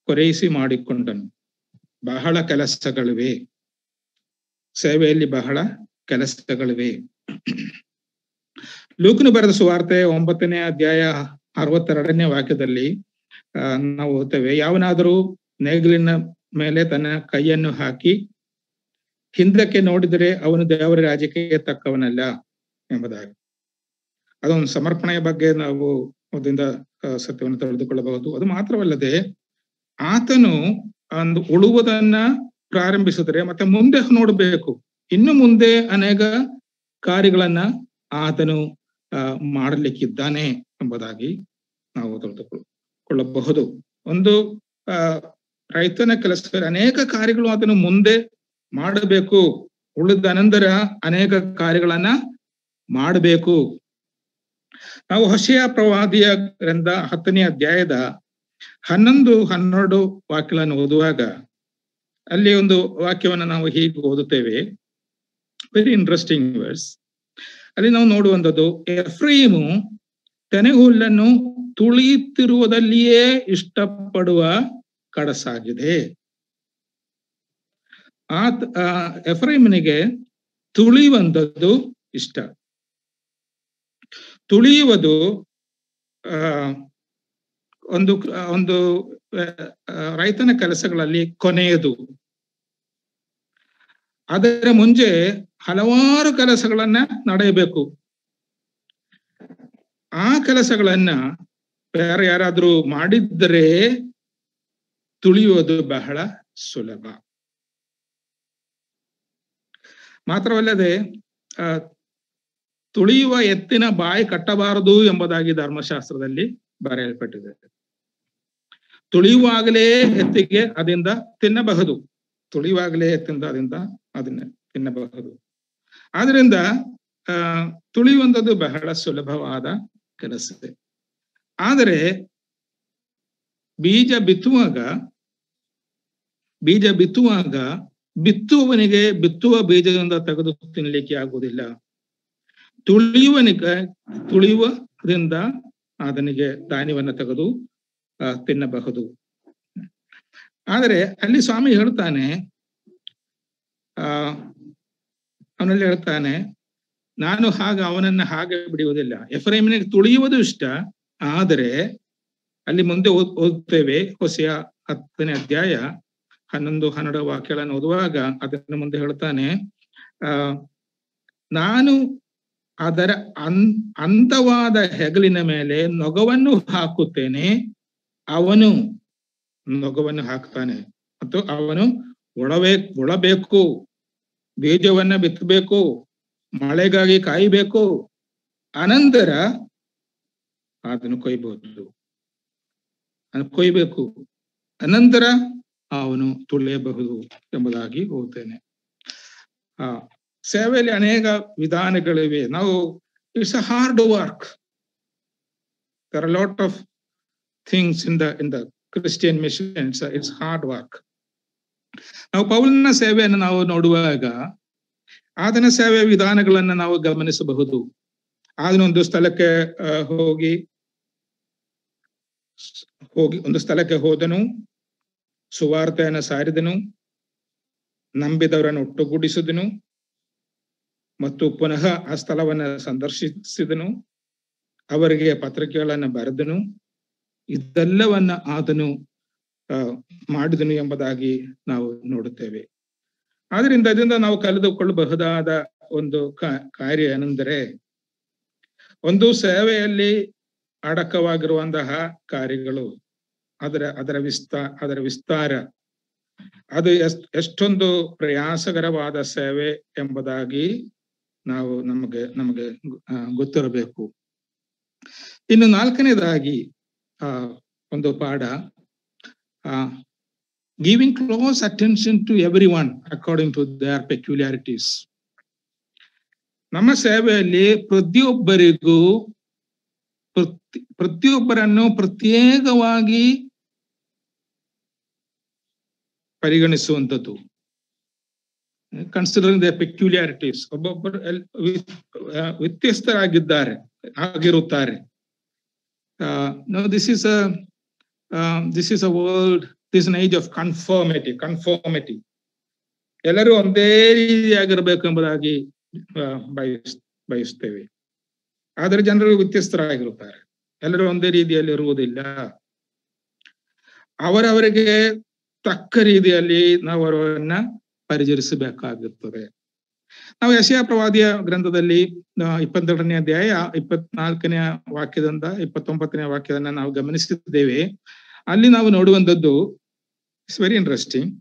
ಕೊರೈಸಿ ಮಾಡಿಕೊಂಡನು. ಬಹಳ ಕೆಲಸಗಳಿವೆ, ಸೇವೆಯಲ್ಲಿ ಬಹಳ ಕೆಲಸಗಳಿವೆ. ಲೂಕನು ಬರೆದ ಸುವಾರ್ತೆ 9ನೇ ಅಧ್ಯಾಯ 62ನೇ ವಾಕ್ಯದಲ್ಲಿ ನಾವು ಓದ್ತೇವೆ, ಯಾವನಾದರೂ ನೇಗಿಲಿನ ಮೇಲೆ ತನ್ನ ಕೈಯನ್ನು ಹಾಕಿ ಹಿಂದಕ್ಕೆ ನೋಡಿದರೆ ಅವನು ದೇವರ ರಾಜ್ಯಕ್ಕೆ ತಕ್ಕವನಲ್ಲ ಎಂಬುದಾಗಿ. ಅದೊಂದು ಸಮರ್ಪಣೆಯ ಬಗ್ಗೆ ನಾವು ಅದರಿಂದ ಸತ್ಯವನ್ನು ತಿಳಿದುಕೊಳ್ಳಬಹುದು. ಅದು ಮಾತ್ರವಲ್ಲದೆ ಆತನು ಒಂದು ಉಳುವುದನ್ನ ಪ್ರಾರಂಭಿಸಿದ್ರೆ ಮತ್ತೆ ಮುಂದೆ ನೋಡಬೇಕು, ಇನ್ನು ಮುಂದೆ ಅನೇಕ ಕಾರ್ಯಗಳನ್ನ ಆತನು ಮಾಡಲಿಕ್ಕಿದ್ದಾನೆ ಎಂಬುದಾಗಿ ನಾವು ತಿಳಿದುಕೊಳ್ಳಬಹುದು. ಒಂದು ರೈತನ ಕೆಲಸ ಅನೇಕ ಕಾರ್ಯಗಳು ಆತನು ಮುಂದೆ ಮಾಡಬೇಕು, ಉಳಿದ ನಂತರ ಅನೇಕ ಕಾರ್ಯಗಳನ್ನ ಮಾಡಬೇಕು. ನಾವು ಹೋಶೇಯ ಪ್ರವಾದಿಯ ಗ್ರಂಥ 10ನೇ ಅಧ್ಯಾಯದ 11-12 ವಾಕ್ಯಗಳನ್ನು ಓದುವಾಗ ಅಲ್ಲಿ ಒಂದು ವಾಕ್ಯವನ್ನು ನಾವು ಹೀಗೆ ಓದುತ್ತೇವೆ. Very interesting verse. ಅಲ್ಲಿ ನಾವು ನೋಡುವಂಥದ್ದು, ಎಫ್ರೈಮು ತೆನೆಹುಲ್ಲನ್ನು ತುಳಿಯುತ್ತಿರುವುದಲ್ಲಿಯೇ ಇಷ್ಟಪಡುವ ಕಡಸಾಗಿದೆ. ಎಫ್ರೈಮನಿಗೆ ತುಳಿಯುವಂಥದ್ದು ಇಷ್ಟ. ತುಳಿಯುವುದು ಒಂದು ರೈತನ ಕೆಲಸಗಳಲ್ಲಿ ಕೊನೆಯದು. ಅದರ ಮುಂಚೆ ಹಲವಾರು ಕೆಲಸಗಳನ್ನ ನಡೆಯಬೇಕು. ಆ ಕೆಲಸಗಳನ್ನ ಬೇರೆ ಯಾರಾದ್ರೂ ಮಾಡಿದ್ರೆ ತುಳಿಯುವುದು ಬಹಳ ಸುಲಭ. ಮಾತ್ರವಲ್ಲದೆ ತುಳಿಯುವ ಎತ್ತಿನ ಬಾಯಿ ಕಟ್ಟಬಾರದು ಎಂಬುದಾಗಿ ಧರ್ಮಶಾಸ್ತ್ರದಲ್ಲಿ ಬರೆಯಲ್ಪಟ್ಟಿದೆ. ತುಳಿಯುವಾಗಲೇ ಎತ್ತಿಗೆ ಅದರಿಂದ ತಿನ್ನಬಹುದು, ತುಳಿಯುವಾಗಲೇ ಎತ್ತಿಂದ ಅದನ್ನ ತಿನ್ನಬಹುದು. ಆದ್ರಿಂದ ತುಳಿಯುವಂಥದ್ದು ಬಹಳ ಸುಲಭವಾದ ಕೆಲಸ. ಆದರೆ ಬೀಜ ಬಿತ್ತುವಾಗ ಬಿತ್ತುವವನಿಗೆ ಬಿತ್ತುವ ಬೀಜದಿಂದ ತೆಗೆದು ತಿನ್ನಲಿಕ್ಕೆ ಆಗುವುದಿಲ್ಲ. ತುಳಿಯುವುದರಿಂದ ಅದನಿಗೆ ಧಾನ್ಯವನ್ನು ತೆಗೆದು ತಿನ್ನಬಹುದು. ಆದರೆ ಅಲ್ಲಿ ಸ್ವಾಮಿ ಹೇಳ್ತಾನೆ, ಅವನಲ್ಲಿ ಹೇಳ್ತಾನೆ, ನಾನು ಅವನನ್ನ ಹಾಗೆ ಬಿಡುವುದಿಲ್ಲ. ಎಫ್ರೈಮನಿಗೆ ತುಳಿಯುವುದು ಇಷ್ಟ. ಆದರೆ ಅಲ್ಲಿ ಮುಂದೆ ಓದ್ತೇವೆ, ಹೋಶೇಯ 10ನೇ ಅಧ್ಯಾಯ 11-12 ವಾಕ್ಯಗಳನ್ನು ಓದುವಾಗ ಅದನ್ನ ಮುಂದೆ ಹೇಳ್ತಾನೆ, ನಾನು ಅದರ ಅಂತವಾದ ಹೆಗಲಿನ ಮೇಲೆ ನೊಗವನ್ನು ಹಾಕುತ್ತೇನೆ. ಅವನು ನೊಗವನ್ನು ಹಾಕ್ತಾನೆ ಮತ್ತು ಅವನು ಉಳಬೇಕು, ಬೀಜವನ್ನ ಬಿತ್ತಬೇಕು, ಮಳೆಗಾಗಿ ಕಾಯಬೇಕು, ಅನಂತರ ಅದನ್ನು ಕೊಯ್ಬೇಕು, ಅನಂತರ ಅವನು ತುಳಿಯಬಹುದು ಎಂಬುದಾಗಿ ಓದ್ತೇನೆ. ಸೇವೆಯಲ್ಲಿ ಅನೇಕ ವಿಧಾನಗಳಿವೆ. ನಾವು it's a hard work. There are lot of things in the Christian mission. It's hard work. ನಾವು ಪೌಲನ ಸೇವೆಯನ್ನು ನಾವು ನೋಡುವಾಗ ಆತನ ಸೇವೆಯ ವಿಧಾನಗಳನ್ನ ನಾವು ಗಮನಿಸಬಹುದು. ಆತನೊಂದು ಸ್ಥಳಕ್ಕೆ ಹೋಗಿ ಒಂದು ಸ್ಥಳಕ್ಕೆ ಹೋದನು, ಸುವಾರ್ತೆಯನ್ನು ಸಾರಿದನು, ನಂಬಿದವರನ್ನು ಒಟ್ಟುಗೂಡಿಸಿದನು ಮತ್ತು ಪುನಃ ಆ ಸ್ಥಳವನ್ನು ಸಂದರ್ಶಿಸಿದನು, ಅವರಿಗೆ ಪತ್ರಿಕೆಗಳನ್ನು ಬರೆದನು. ಇದೆಲ್ಲವನ್ನ ಆತನು ಮಾಡಿದನು ಎಂಬುದಾಗಿ ನಾವು ನೋಡುತ್ತೇವೆ. ಆದ್ರಿಂದ ಇದರಿಂದ ನಾವು ಕಲಿದುಕೊಳ್ಳಬಹುದಾದ ಒಂದು ಕಾರ್ಯ ಏನೆಂದರೆ, ಒಂದು ಸೇವೆಯಲ್ಲಿ ಅಡಕವಾಗಿರುವಂತಹ ಕಾರ್ಯಗಳು, ಅದರ ವಿಸ್ತಾರ, ಅದು ಎಷ್ಟೊಂದು ಪ್ರಯಾಸಕರವಾದ ಸೇವೆ ಎಂಬುದಾಗಿ ನಮಗೆ ಗೊತ್ತಿರಬೇಕು. ಇನ್ನು ನಾಲ್ಕನೇದಾಗಿ ಒಂದು ಪಾಠ, giving close attention to every one according to their peculiarities. ನಮ್ಮ ಸೇವೆಯಲ್ಲಿ ಪ್ರತಿಯೊಬ್ಬರನ್ನು ಪ್ರತ್ಯೇಕವಾಗಿ ಪರಿಗಣಿಸುವಂಥದ್ದು. Considering the ಪೆಕ್ಯುಲಾರಿಟೀಸ್. ಒಬ್ಬೊಬ್ಬರು ಆಗಿರುತ್ತಾರೆ. This is a world, this an age of ಕನ್ಫರ್ಮಿಟಿ. ಎಲ್ಲರೂ ಒಂದೇ ರೀತಿಯಾಗಿರ್ಬೇಕು ಎಂಬುದಾಗಿ ಬಯಸ್ತೇವೆ. ಆದರೆ ಜನರು ವ್ಯತ್ಯಸ್ತರಾಗಿರುತ್ತಾರೆ. ಎಲ್ಲರೂ ಒಂದೇ ರೀತಿಯಲ್ಲಿ ಇರುವುದಿಲ್ಲ. ಅವರವರಿಗೆ ತಕ್ಕ ರೀತಿಯಲ್ಲಿ ನಾವು ಅವರನ್ನ ಪರಿಚರಿಸಬೇಕಾಗುತ್ತದೆ. ನಾವು ಯೆಶಾಯ ಪ್ರವಾದಿಯ ಗ್ರಂಥದಲ್ಲಿ 22ನೇ ಅಧ್ಯಾಯ 24ನೇ ವಾಕ್ಯದಿಂದ 29ನೇ ವಾಕ್ಯದನ್ನ ನಾವು ಗಮನಿಸಿದ್ದೇವೆ. ಅಲ್ಲಿ ನಾವು ನೋಡುವಂಥದ್ದು ಇಟ್ಸ್ ವೆರಿ ಇಂಟ್ರೆಸ್ಟಿಂಗ್.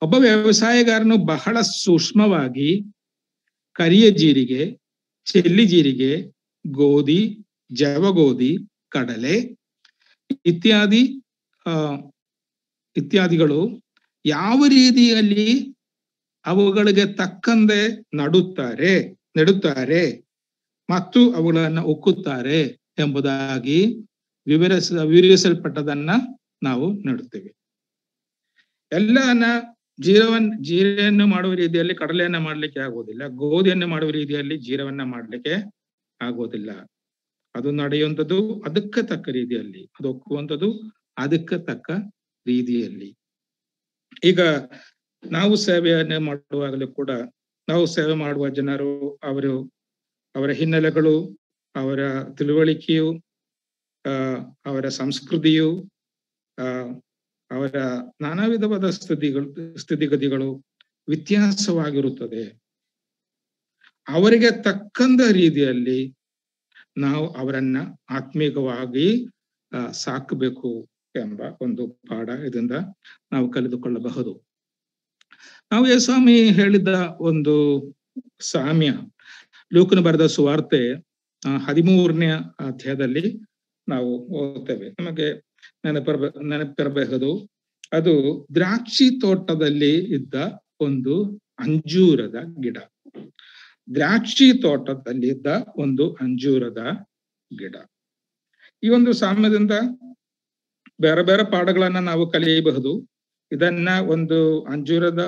ಒಬ್ಬ ವ್ಯವಸಾಯಗಾರನು ಬಹಳ ಸೂಕ್ಷ್ಮವಾಗಿ ಕರಿಯ ಜೀರಿಗೆ, ಚೆಲ್ಲಿ ಜೀರಿಗೆ, ಗೋಧಿ, ಜವಗೋಧಿ, ಕಡಲೆ ಇತ್ಯಾದಿಗಳು ಯಾವ ರೀತಿಯಲ್ಲಿ ಅವುಗಳಿಗೆ ತಕ್ಕಂತೆ ನೆಡುತ್ತಾರೆ ಮತ್ತು ಅವುಗಳನ್ನ ಉಕ್ಕುತ್ತಾರೆ ಎಂಬುದಾಗಿ ವಿವರಿಸಲ್ಪಟ್ಟದನ್ನ ನಾವು ನೋಡುತ್ತೇವೆ. ಎಲ್ಲವನ್ನ ಜೀರೆಯನ್ನು ಮಾಡುವ ರೀತಿಯಲ್ಲಿ ಕಡಲೆಯನ್ನ ಮಾಡ್ಲಿಕ್ಕೆ ಆಗೋದಿಲ್ಲ, ಗೋಧಿಯನ್ನು ಮಾಡುವ ರೀತಿಯಲ್ಲಿ ಜೀರವನ್ನ ಮಾಡ್ಲಿಕ್ಕೆ ಆಗೋದಿಲ್ಲ. ಅದು ನಡೆಯುವಂಥದ್ದು ಅದಕ್ಕೆ ತಕ್ಕ ರೀತಿಯಲ್ಲಿ, ಅದು ಒಕ್ಕುವಂಥದ್ದು ಅದಕ್ಕೆ ತಕ್ಕ ರೀತಿಯಲ್ಲಿ. ಈಗ ನಾವು ಸೇವೆಯನ್ನ ಮಾಡುವಾಗಲೂ ಕೂಡ, ನಾವು ಸೇವೆ ಮಾಡುವ ಜನರು ಅವರ ಹಿನ್ನೆಲೆಗಳು, ಅವರ ತಿಳುವಳಿಕೆಯು, ಅವರ ಸಂಸ್ಕೃತಿಯು, ಅವರ ನಾನಾ ವಿಧವಾದ ಸ್ಥಿತಿಗತಿಗಳು ವ್ಯತ್ಯಾಸವಾಗಿರುತ್ತದೆ. ಅವರಿಗೆ ತಕ್ಕಂತ ರೀತಿಯಲ್ಲಿ ನಾವು ಅವರನ್ನ ಆತ್ಮೀಯವಾಗಿ ಸಾಕಬೇಕು ಎಂಬ ಒಂದು ಪಾಠ ಇದರಿಂದ ನಾವು ಕಲಿತುಕೊಳ್ಳಬಹುದು. ನಾವು ಯೇಸುಸ್ವಾಮಿ ಹೇಳಿದ ಒಂದು ಸಾಮ್ಯ, ಲೂಕನು ಬರೆದ ಸುವಾರ್ತೆ 13ನೇ ಅಧ್ಯಾಯದಲ್ಲಿ ನಾವು ಓದ್ತೇವೆ. ನಮಗೆ ನೆನಪಿರಬಹುದು. ಅದು ದ್ರಾಕ್ಷಿ ತೋಟದಲ್ಲಿ ಇದ್ದ ಒಂದು ಅಂಜೂರದ ಗಿಡ. ದ್ರಾಕ್ಷಿ ತೋಟದಲ್ಲಿದ್ದ ಒಂದು ಅಂಜೂರದ ಗಿಡ. ಈ ಒಂದು ಸಾಮ್ಯದಿಂದ ಬೇರೆ ಬೇರೆ ಪಾಠಗಳನ್ನ ನಾವು ಕಲಿಯಬಹುದು. ಇದನ್ನ ಒಂದು ಅಂಜೂರದ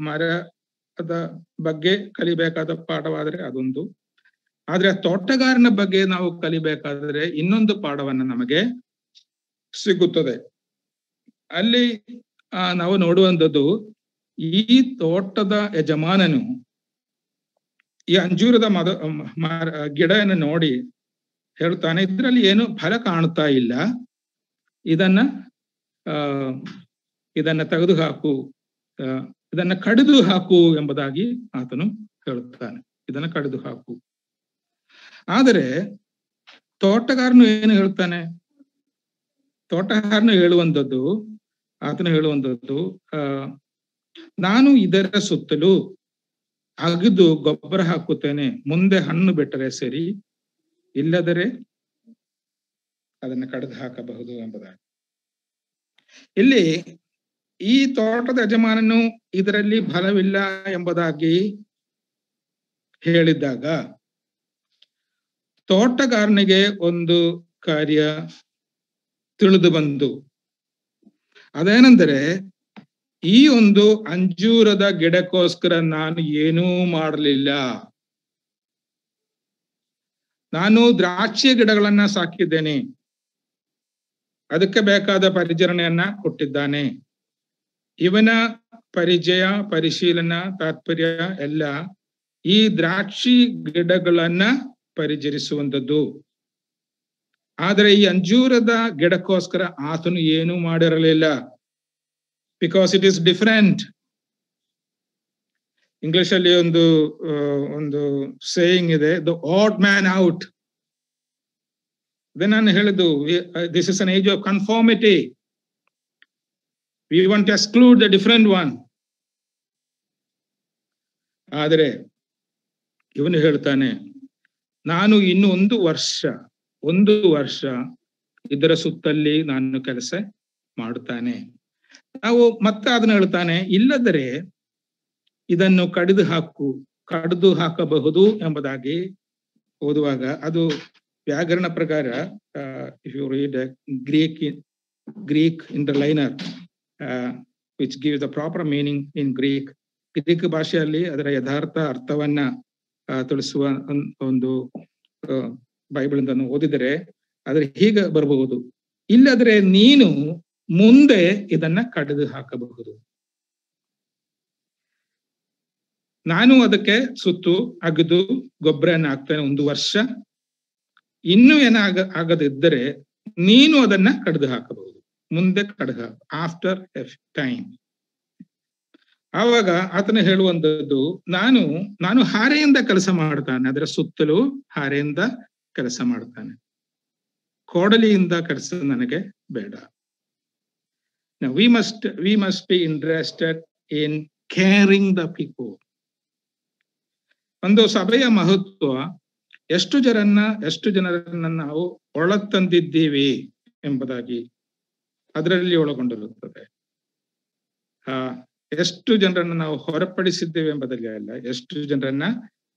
ಮರದ ಬಗ್ಗೆ ಕಲಿಬೇಕಾದ ಪಾಠವಾದ್ರೆ ಅದೊಂದು, ಆದ್ರೆ ತೋಟಗಾರನ ಬಗ್ಗೆ ನಾವು ಕಲಿಬೇಕಾದ್ರೆ ಇನ್ನೊಂದು ಪಾಠವನ್ನ ನಮಗೆ ಸಿಗುತ್ತದೆ. ಅಲ್ಲಿ ನಾವು ನೋಡುವಂಥದ್ದು, ಈ ತೋಟದ ಯಜಮಾನನು ಈ ಅಂಜೂರದ ಗಿಡವನ್ನು ನೋಡಿ ಹೇಳ್ತಾನೆ, ಇದರಲ್ಲಿ ಏನು ಫಲ ಕಾಣ್ತಾ ಇಲ್ಲ, ಇದನ್ನ ತೆಗೆದುಹಾಕು, ಇದನ್ನ ಕಡಿದು ಹಾಕು ಎಂಬುದಾಗಿ ಆತನು ಹೇಳುತ್ತಾನೆ. ಇದನ್ನ ಕಡಿದು ಹಾಕು. ಆದರೆ ತೋಟಗಾರನು ಏನು ಹೇಳ್ತಾನೆ? ತೋಟಗಾರನು ಆತನು ಹೇಳುವಂಥದ್ದು, ನಾನು ಇದರ ಸುತ್ತಲೂ ಅಗಿದು ಗೊಬ್ಬರ ಹಾಕುತ್ತೇನೆ, ಮುಂದೆ ಹಣ್ಣು ಬಿಟ್ಟರೆ ಸರಿ, ಇಲ್ಲದರೆ ಅದನ್ನು ಕಡಿದು ಹಾಕಬಹುದು ಎಂಬುದಾಗಿ. ಇಲ್ಲಿ ಈ ತೋಟದ ಯಜಮಾನನು ಇದರಲ್ಲಿ ಫಲವಿಲ್ಲ ಎಂಬುದಾಗಿ ಹೇಳಿದ್ದಾಗ ತೋಟಗಾರನಿಗೆ ಒಂದು ಕಾರ್ಯ ತಿಳಿದು ಬಂದು, ಅದೇನೆಂದರೆ ಈ ಒಂದು ಅಂಜೂರದ ಗಿಡಕ್ಕೋಸ್ಕರ ನಾನು ಏನೂ ಮಾಡಲಿಲ್ಲ. ನಾನು ದ್ರಾಕ್ಷಿ ಗಿಡಗಳನ್ನ ಸಾಕಿದ್ದೇನೆ, ಅದಕ್ಕೆ ಬೇಕಾದ ಪರಿಚರಣೆಯನ್ನ ಕೊಟ್ಟಿದ್ದಾನೆ. ಇವನ ಪರಿಚಯ, ಪರಿಶೀಲನಾ ತಾತ್ಪರ್ಯ ಎಲ್ಲ ಈ ದ್ರಾಕ್ಷಿ ಗಿಡಗಳನ್ನ ಪರಿಚರಿಸುವಂಥದ್ದು. ಆದರೆ ಈ ಅಂಜೂರದ ಗಿಡಕ್ಕೋಸ್ಕರ ಆತನು ಏನೂ ಮಾಡಿರಲಿಲ್ಲ. Because it is different. English ಅಲ್ಲಿ ಒಂದು ಸೇಯಿಂಗ್ ಇದೆ, ದ ಆಡ್ ಮ್ಯಾನ್ ಔಟ್. ಅದೇ ನಾನು ಹೇಳಿದ್ದು, this is an age of conformity. We want to exclude the different one. ಆದರೆ ಇವನು ಹೇಳ್ತಾನೆ, ನಾನು ಇನ್ನು ಒಂದು ವರ್ಷ ಇದರ ಸುತ್ತಲ್ಲಿ ನಾನು ಕೆಲಸ ಮಾಡುತ್ತಾನೆ. ನಾವು ಮತ್ತೆ ಅದನ್ನ ಹೇಳ್ತಾನೆ, ಇಲ್ಲದರೆ ಇದನ್ನು ಕಡಿದು ಹಾಕಬಹುದು ಎಂಬುದಾಗಿ ಓದುವಾಗ, ಅದು ವ್ಯಾಕರಣ ಪ್ರಕಾರ, if you read Greek interlinear which gives the proper meaning in Greek ಭಾಷೆಯಲ್ಲಿ ಅದರ ಯಥಾರ್ಥ ಅರ್ಥವನ್ನ ತಿಳಿಸುವ ಒಂದು ಬೈಬಲ್ ಅನ್ನು ಓದಿದರೆ ಆದ್ರೆ ಹೀಗೆ ಬರಬಹುದು, ಇಲ್ಲದ್ರೆ ನೀನು ಮುಂದೆ ಇದನ್ನ ಕಡಿದು ಹಾಕಬಹುದು. ನಾನು ಅದಕ್ಕೆ ಸುತ್ತು ಅಗೆದು ಗೊಬ್ಬರನ್ನ ಹಾಕ್ತೇನೆ 1 ವರ್ಷ. ಇನ್ನೂ ಆಗದಿದ್ದರೆ ನೀನು ಅದನ್ನ ಕಡಿದು ಹಾಕಬಹುದು, ಮುಂದೆ ಕಡಿದು ಆಫ್ಟರ್ ಎ ಟೈಮ್. ಆವಾಗ ಆತನ ಹೇಳುವಂಥದ್ದು, ನಾನು ಹಾರೆಯಿಂದ ಕೆಲಸ ಮಾಡ್ತಾನೆ, ಅದರ ಸುತ್ತಲೂ ಹಾರೆಯಿಂದ ಕೆಲಸ ಮಾಡ್ತಾನೆ, ಕೋಡಲಿಯಿಂದ ಕೆಲಸ ನನಗೆ ಬೇಡ. we must be interested in caring the people. ಒಂದು ಸಭೆಯ ಮಹತ್ವ ಎಷ್ಟು ಜನರನ್ನ ನಾವು ಒಳತಂದಿದ್ದೀವಿ ಎಂಬುದಾಗಿ ಅದರಲ್ಲಿ ಒಳಗೊಂಡಿರುತ್ತದೆ. ಎಷ್ಟು ಜನರನ್ನ ನಾವು ಹೊರಪಡಿಸಿದ್ದೇವೆ ಎಂಬುದಾಗಿ ಅಲ್ಲ, ಎಷ್ಟು ಜನರನ್ನ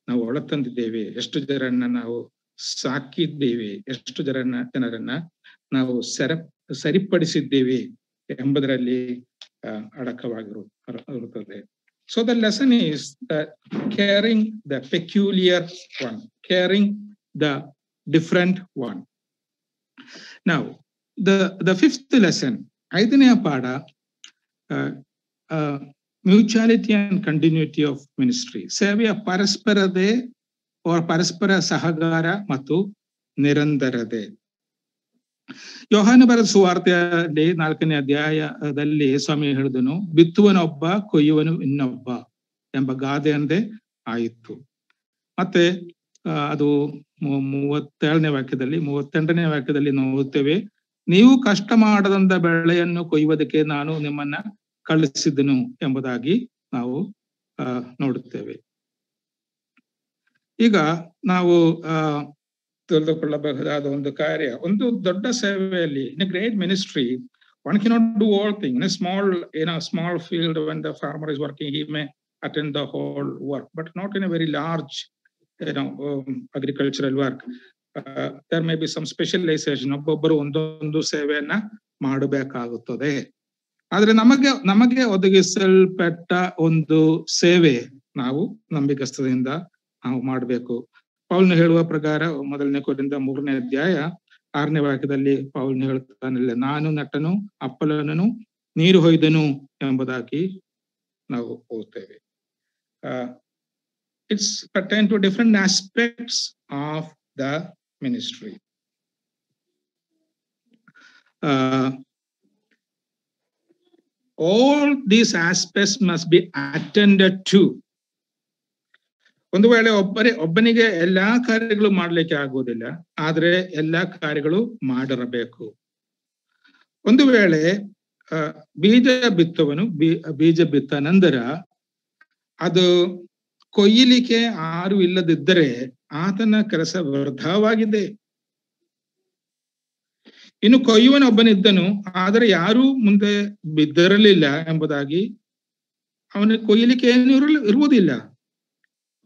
ನಾವು ಒಳತಂದಿದ್ದೇವೆ, ಎಷ್ಟು ಜನರನ್ನ ನಾವು ಸಾಕಿದ್ದೇವೆ, ಎಷ್ಟು ಜನರನ್ನ ನಾವು ಸರಿಪಡಿಸಿದ್ದೇವೆ ಎಂಬುದರಲ್ಲಿ ಅಡಕವಾಗಿರುತ್ತದೆ. So the lesson is that caring the peculiar one, caring the different one. Now, the fifth lesson, 5ನೇ ಪಾಠ, mutuality and continuity of ministry. ಸೇವೆಯ ಪರಸ್ಪರತೆ ಪರಸ್ಪರ ಸಹಕಾರ ಮತ್ತು ನಿರಂತರತೆ. ಯೋಹಾನ ಬರೆದ ಸುವಾರ್ತೆಯಲ್ಲಿ 4ನೇ ಅಧ್ಯಾಯದಲ್ಲಿ ಸ್ವಾಮಿ ಹೇಳಿದನು, ಬಿತ್ತುವನೊಬ್ಬ ಕೊಯ್ಯುವನು ಇನ್ನೊಬ್ಬ ಎಂಬ ಗಾದೆಯಂದೇ ಆಯಿತು. ಮತ್ತೆ ಅದು 38ನೇ ವಾಕ್ಯದಲ್ಲಿ ನಾವು ಓದ್ತೇವೆ, ನೀವು ಕಷ್ಟ ಮಾಡದಂತ ಬೆಳೆಯನ್ನು ಕೊಯ್ಯುವುದಕ್ಕೆ ನಾನು ನಿಮ್ಮನ್ನ ಕಳಿಸಿದನು ಎಂಬುದಾಗಿ ನಾವು ನೋಡುತ್ತೇವೆ. ಈಗ ನಾವು ತಿಳಿದುಕೊಳ್ಳಬಹುದಾದ ಒಂದು ಕಾರ್ಯ, ಒಂದು ದೊಡ್ಡ ಸೇವೆಯಲ್ಲಿ, in a great ministry, one cannot do all things. In a small field, when the farmer is working, he may attend the whole work, but not in a very large, agricultural work. There may be some specialization. ಒಬ್ಬೊಬ್ಬರು ಒಂದೊಂದು ಸೇವೆಯನ್ನ ಮಾಡಬೇಕಾಗುತ್ತದೆ. ಆದ್ರೆ ನಮಗೆ ಒದಗಿಸಲ್ಪಟ್ಟ ಒಂದು ಸೇವೆ ನಾವು ನಂಬಿಕಸ್ಥದಿಂದ ನಾವು ಮಾಡಬೇಕು. ಪೌಲ್ನ ಹೇಳುವ ಪ್ರಕಾರ 1 ಕೊರಿಂಥ 3ನೇ ಅಧ್ಯಾಯ 6ನೇ ವಾಕ್ಯದಲ್ಲಿ ಪೌಲ್ನ ಹೇಳ್ತಾನಲ್ಲ, ನಾನು ನಟನು, ಅಪೊಲ್ಲೋನನು ನೀರು ಹೊಯ್ದನು ಎಂಬುದಾಗಿ ನಾವು ಓದ್ತೇವೆ. It's pertain to different aspects of the ministry. All these aspects must be attended to. ಒಂದು ವೇಳೆ ಒಬ್ಬನಿಗೆ ಎಲ್ಲಾ ಕಾರ್ಯಗಳು ಮಾಡ್ಲಿಕ್ಕೆ ಆಗುವುದಿಲ್ಲ, ಆದ್ರೆ ಎಲ್ಲಾ ಕಾರ್ಯಗಳು ಮಾಡಿರಬೇಕು. ಒಂದು ವೇಳೆ ಬೀಜ ಬಿತ್ತವನು ಬೀಜ ಬಿತ್ತ ನಂತರ ಅದು ಕೊಯ್ಯಲಿಕ್ಕೆ ಯಾರು ಇಲ್ಲದಿದ್ದರೆ ಆತನ ಕೆಲಸ ವ್ಯರ್ಥವಾಗಿದೆ. ಇನ್ನು ಕೊಯ್ಯುವನೊಬ್ಬನಿದ್ದನು, ಆದರೆ ಯಾರೂ ಮುಂದೆ ಬಿದ್ದಿರಲಿಲ್ಲ ಎಂಬುದಾಗಿ ಅವನಿಗೆ ಕೊಯ್ಯಲಿಕ್ಕೆ ಏನು ಇರುವುದಿಲ್ಲ.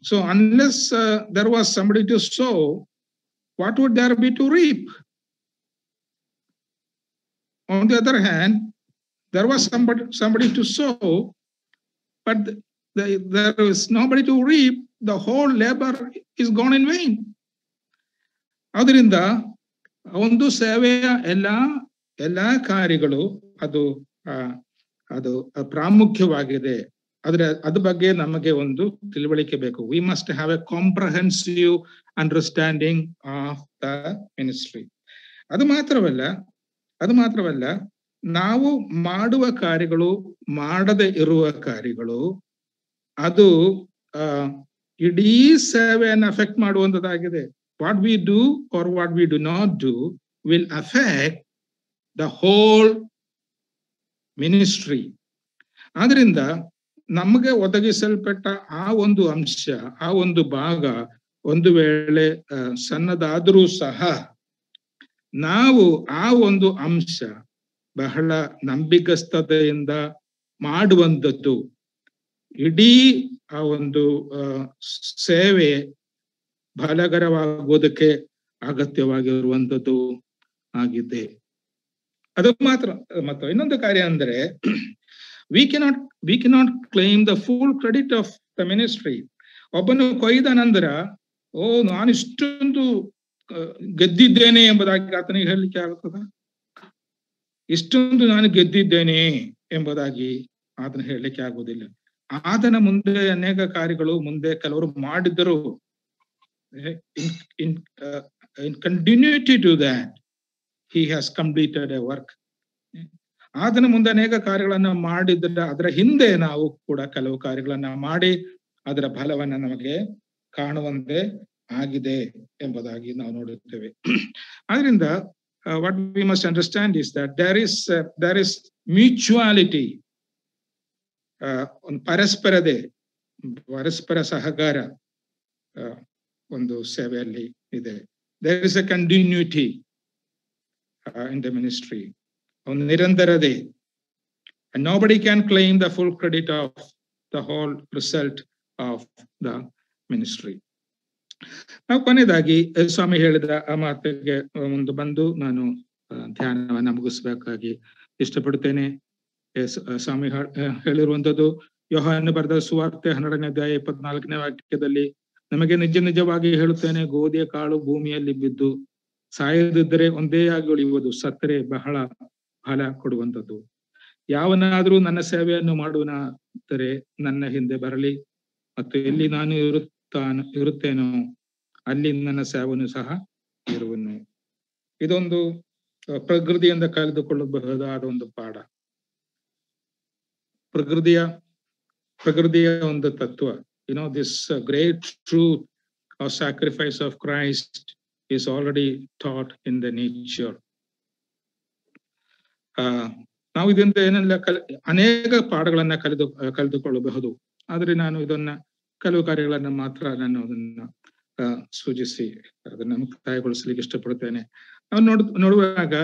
So unless there was somebody to sow, what would there be to reap? On the other hand, There was somebody to sow, but there is nobody to reap. The whole labor is gone in vain. ಅದರಿಂದ ಒಂದು ಸೇವೆಯ ಎಲ್ಲಾ ಕಾರ್ಯಗಳು ಅದು ಪ್ರಾಮುಖ್ಯವಾಗಿದೆ. ಅದ್ರ ಬಗ್ಗೆ ನಮಗೆ ಒಂದು ತಿಳುವಳಿಕೆ ಬೇಕು. We must have A comprehensive understanding of the ministry. ಅದು ಮಾತ್ರವಲ್ಲ ನಾವು ಮಾಡುವ ಕಾರ್ಯಗಳು, ಮಾಡದೆ ಇರುವ ಕಾರ್ಯಗಳು, ಅದು ಇಡೀ ಸೇವೆಯನ್ನು ಅಫೆಕ್ಟ್ ಮಾಡುವಂತದ್ದಾಗಿದೆ. What we do or what we do not do will affect the whole ministry. ಆದ್ರಿಂದ ನಮಗೆ ಒದಗಿಸಲ್ಪಟ್ಟ ಆ ಒಂದು ಅಂಶ, ಆ ಒಂದು ಭಾಗ ಒಂದು ವೇಳೆ ಸಣ್ಣದಾದರೂ ಸಹ ನಾವು ಆ ಒಂದು ಅಂಶ ಬಹಳ ನಂಬಿಕಸ್ಥತೆಯಿಂದ ಮಾಡುವಂಥದ್ದು ಇಡೀ ಆ ಒಂದು ಸೇವೆ ಫಲಕರವಾಗುವುದಕ್ಕೆ ಅಗತ್ಯವಾಗಿರುವಂಥದ್ದು ಆಗಿದೆ. ಅದು ಮಾತ್ರ ಇನ್ನೊಂದು ಕಾರ್ಯ ಅಂದ್ರೆ we cannot claim the full credit of the ministry. ಒಬ್ಬನು ಕೊಯ್ದ ನಂತರ ನಾನು ಇಷ್ಟೊಂದು ಗೆದ್ದಿದ್ದೇನೆ ಎಂಬುದಾಗಿ ಆತನಿಗೆ ಹೇಳಲಿಕ್ಕೆ ಆಗ್ತದ? ಇಷ್ಟೊಂದು ನಾನು ಗೆದ್ದಿದ್ದೇನೆ ಎಂಬುದಾಗಿ ಆತನ ಹೇಳಲಿಕ್ಕೆ ಆಗುವುದಿಲ್ಲ. ಆತನ ಮುಂದೆ ಅನೇಕ ಕಾರ್ಯಗಳು ಮುಂದೆ ಕೆಲವರು ಮಾಡಿದ್ದರು. in continuity to that he has completed a work. ಆತನ ಮುಂದೆ ಅನೇಕ ಕಾರ್ಯಗಳನ್ನ ಮಾಡಿದ್ರೆ ಅದರ ಹಿಂದೆ ನಾವು ಕೂಡ ಕೆಲವು ಕಾರ್ಯಗಳನ್ನ ಮಾಡಿ ಅದರ ಫಲವನ್ನ ನಮಗೆ ಕಾಣುವಂತೆ ಆಗಿದೆ ಎಂಬುದಾಗಿ ನಾವು ನೋಡುತ್ತೇವೆ. ಆದ್ರಿಂದ what we must understand is that there is mutuality, ಒಂದು ಪರಸ್ಪರ ಸಹಕಾರ ಒಂದು ಸೇವೆಯಲ್ಲಿ ಇದೆ. there is a continuity in the ministry, ಒಂದು ನಿರಂತರತೆ, and nobody can claim the full credit of the whole result of the ministry. ನಾವು ಕೊನೆಯದಾಗಿ ಸ್ವಾಮಿ ಹೇಳಿದ ಆ ಮಾತಿಗೆ ಒಂದು ಬಂದು ನಾನು ಧ್ಯಾನವನ್ನ ಮುಗಿಸ್ಬೇಕಾಗಿ ಇಷ್ಟಪಡುತ್ತೇನೆ. ಸ್ವಾಮಿ ಹೇಳಿರುವಂತದ್ದು ಯೋಹಾನನು ಬರೆದ ಸುವಾರ್ತೆ 12ನೇ ಅಧ್ಯಾಯ 24ನೇ ವಾಕ್ಯದಲ್ಲಿ, ನಮಗೆ ನಿಜವಾಗಿ ಹೇಳುತ್ತೇನೆ, ಗೋಧಿಯ ಕಾಳು ಭೂಮಿಯಲ್ಲಿ ಬಿದ್ದು ಸಾಯದಿದ್ದರೆ ಒಂದೇ ಆಗಿ ಉಳಿಯುವುದು, ಸತ್ತರೆ ಬಹಳ ಫಲ ಕೊಡುವಂಥದ್ದು. ಯಾವನಾದ್ರೂ ನನ್ನ ಸೇವೆಯನ್ನು ಮಾಡುವನಾದರೆ ನನ್ನ ಹಿಂದೆ ಬರಲಿ, ಮತ್ತು ಎಲ್ಲಿ ನಾನು ಇರುತ್ತೇನೋ ಅಲ್ಲಿ ನನ್ನ ಸೇವೆಯನ್ನು ಸಹ ಇರುವನು. ಇದೊಂದು ಪ್ರಕೃತಿಯಿಂದ ಕಲಿದುಕೊಳ್ಳಬಹುದಾದ ಒಂದು ಪಾಠ. ಪ್ರಕೃತಿಯ ಒಂದು ತತ್ವ. This great truth of sacrifice of Christ is already taught in the nature. ನಾವು ಇದರಿಂದ ಏನೆಲ್ಲ ಅನೇಕ ಪಾಠಗಳನ್ನ ಕಲಿದುಕೊಳ್ಳಬಹುದು. ಆದ್ರೆ ನಾನು ಇದನ್ನ ಕೆಲವು ಕಾರ್ಯಗಳನ್ನ ಮಾತ್ರ ನಾನು ಅದನ್ನ ಸೂಚಿಸಿ ಅದನ್ನ ಮುಕ್ತಾಯಗೊಳಿಸಲಿಕ್ಕೆ ಇಷ್ಟಪಡುತ್ತೇನೆ. ನಾವು ನೋಡುವಾಗ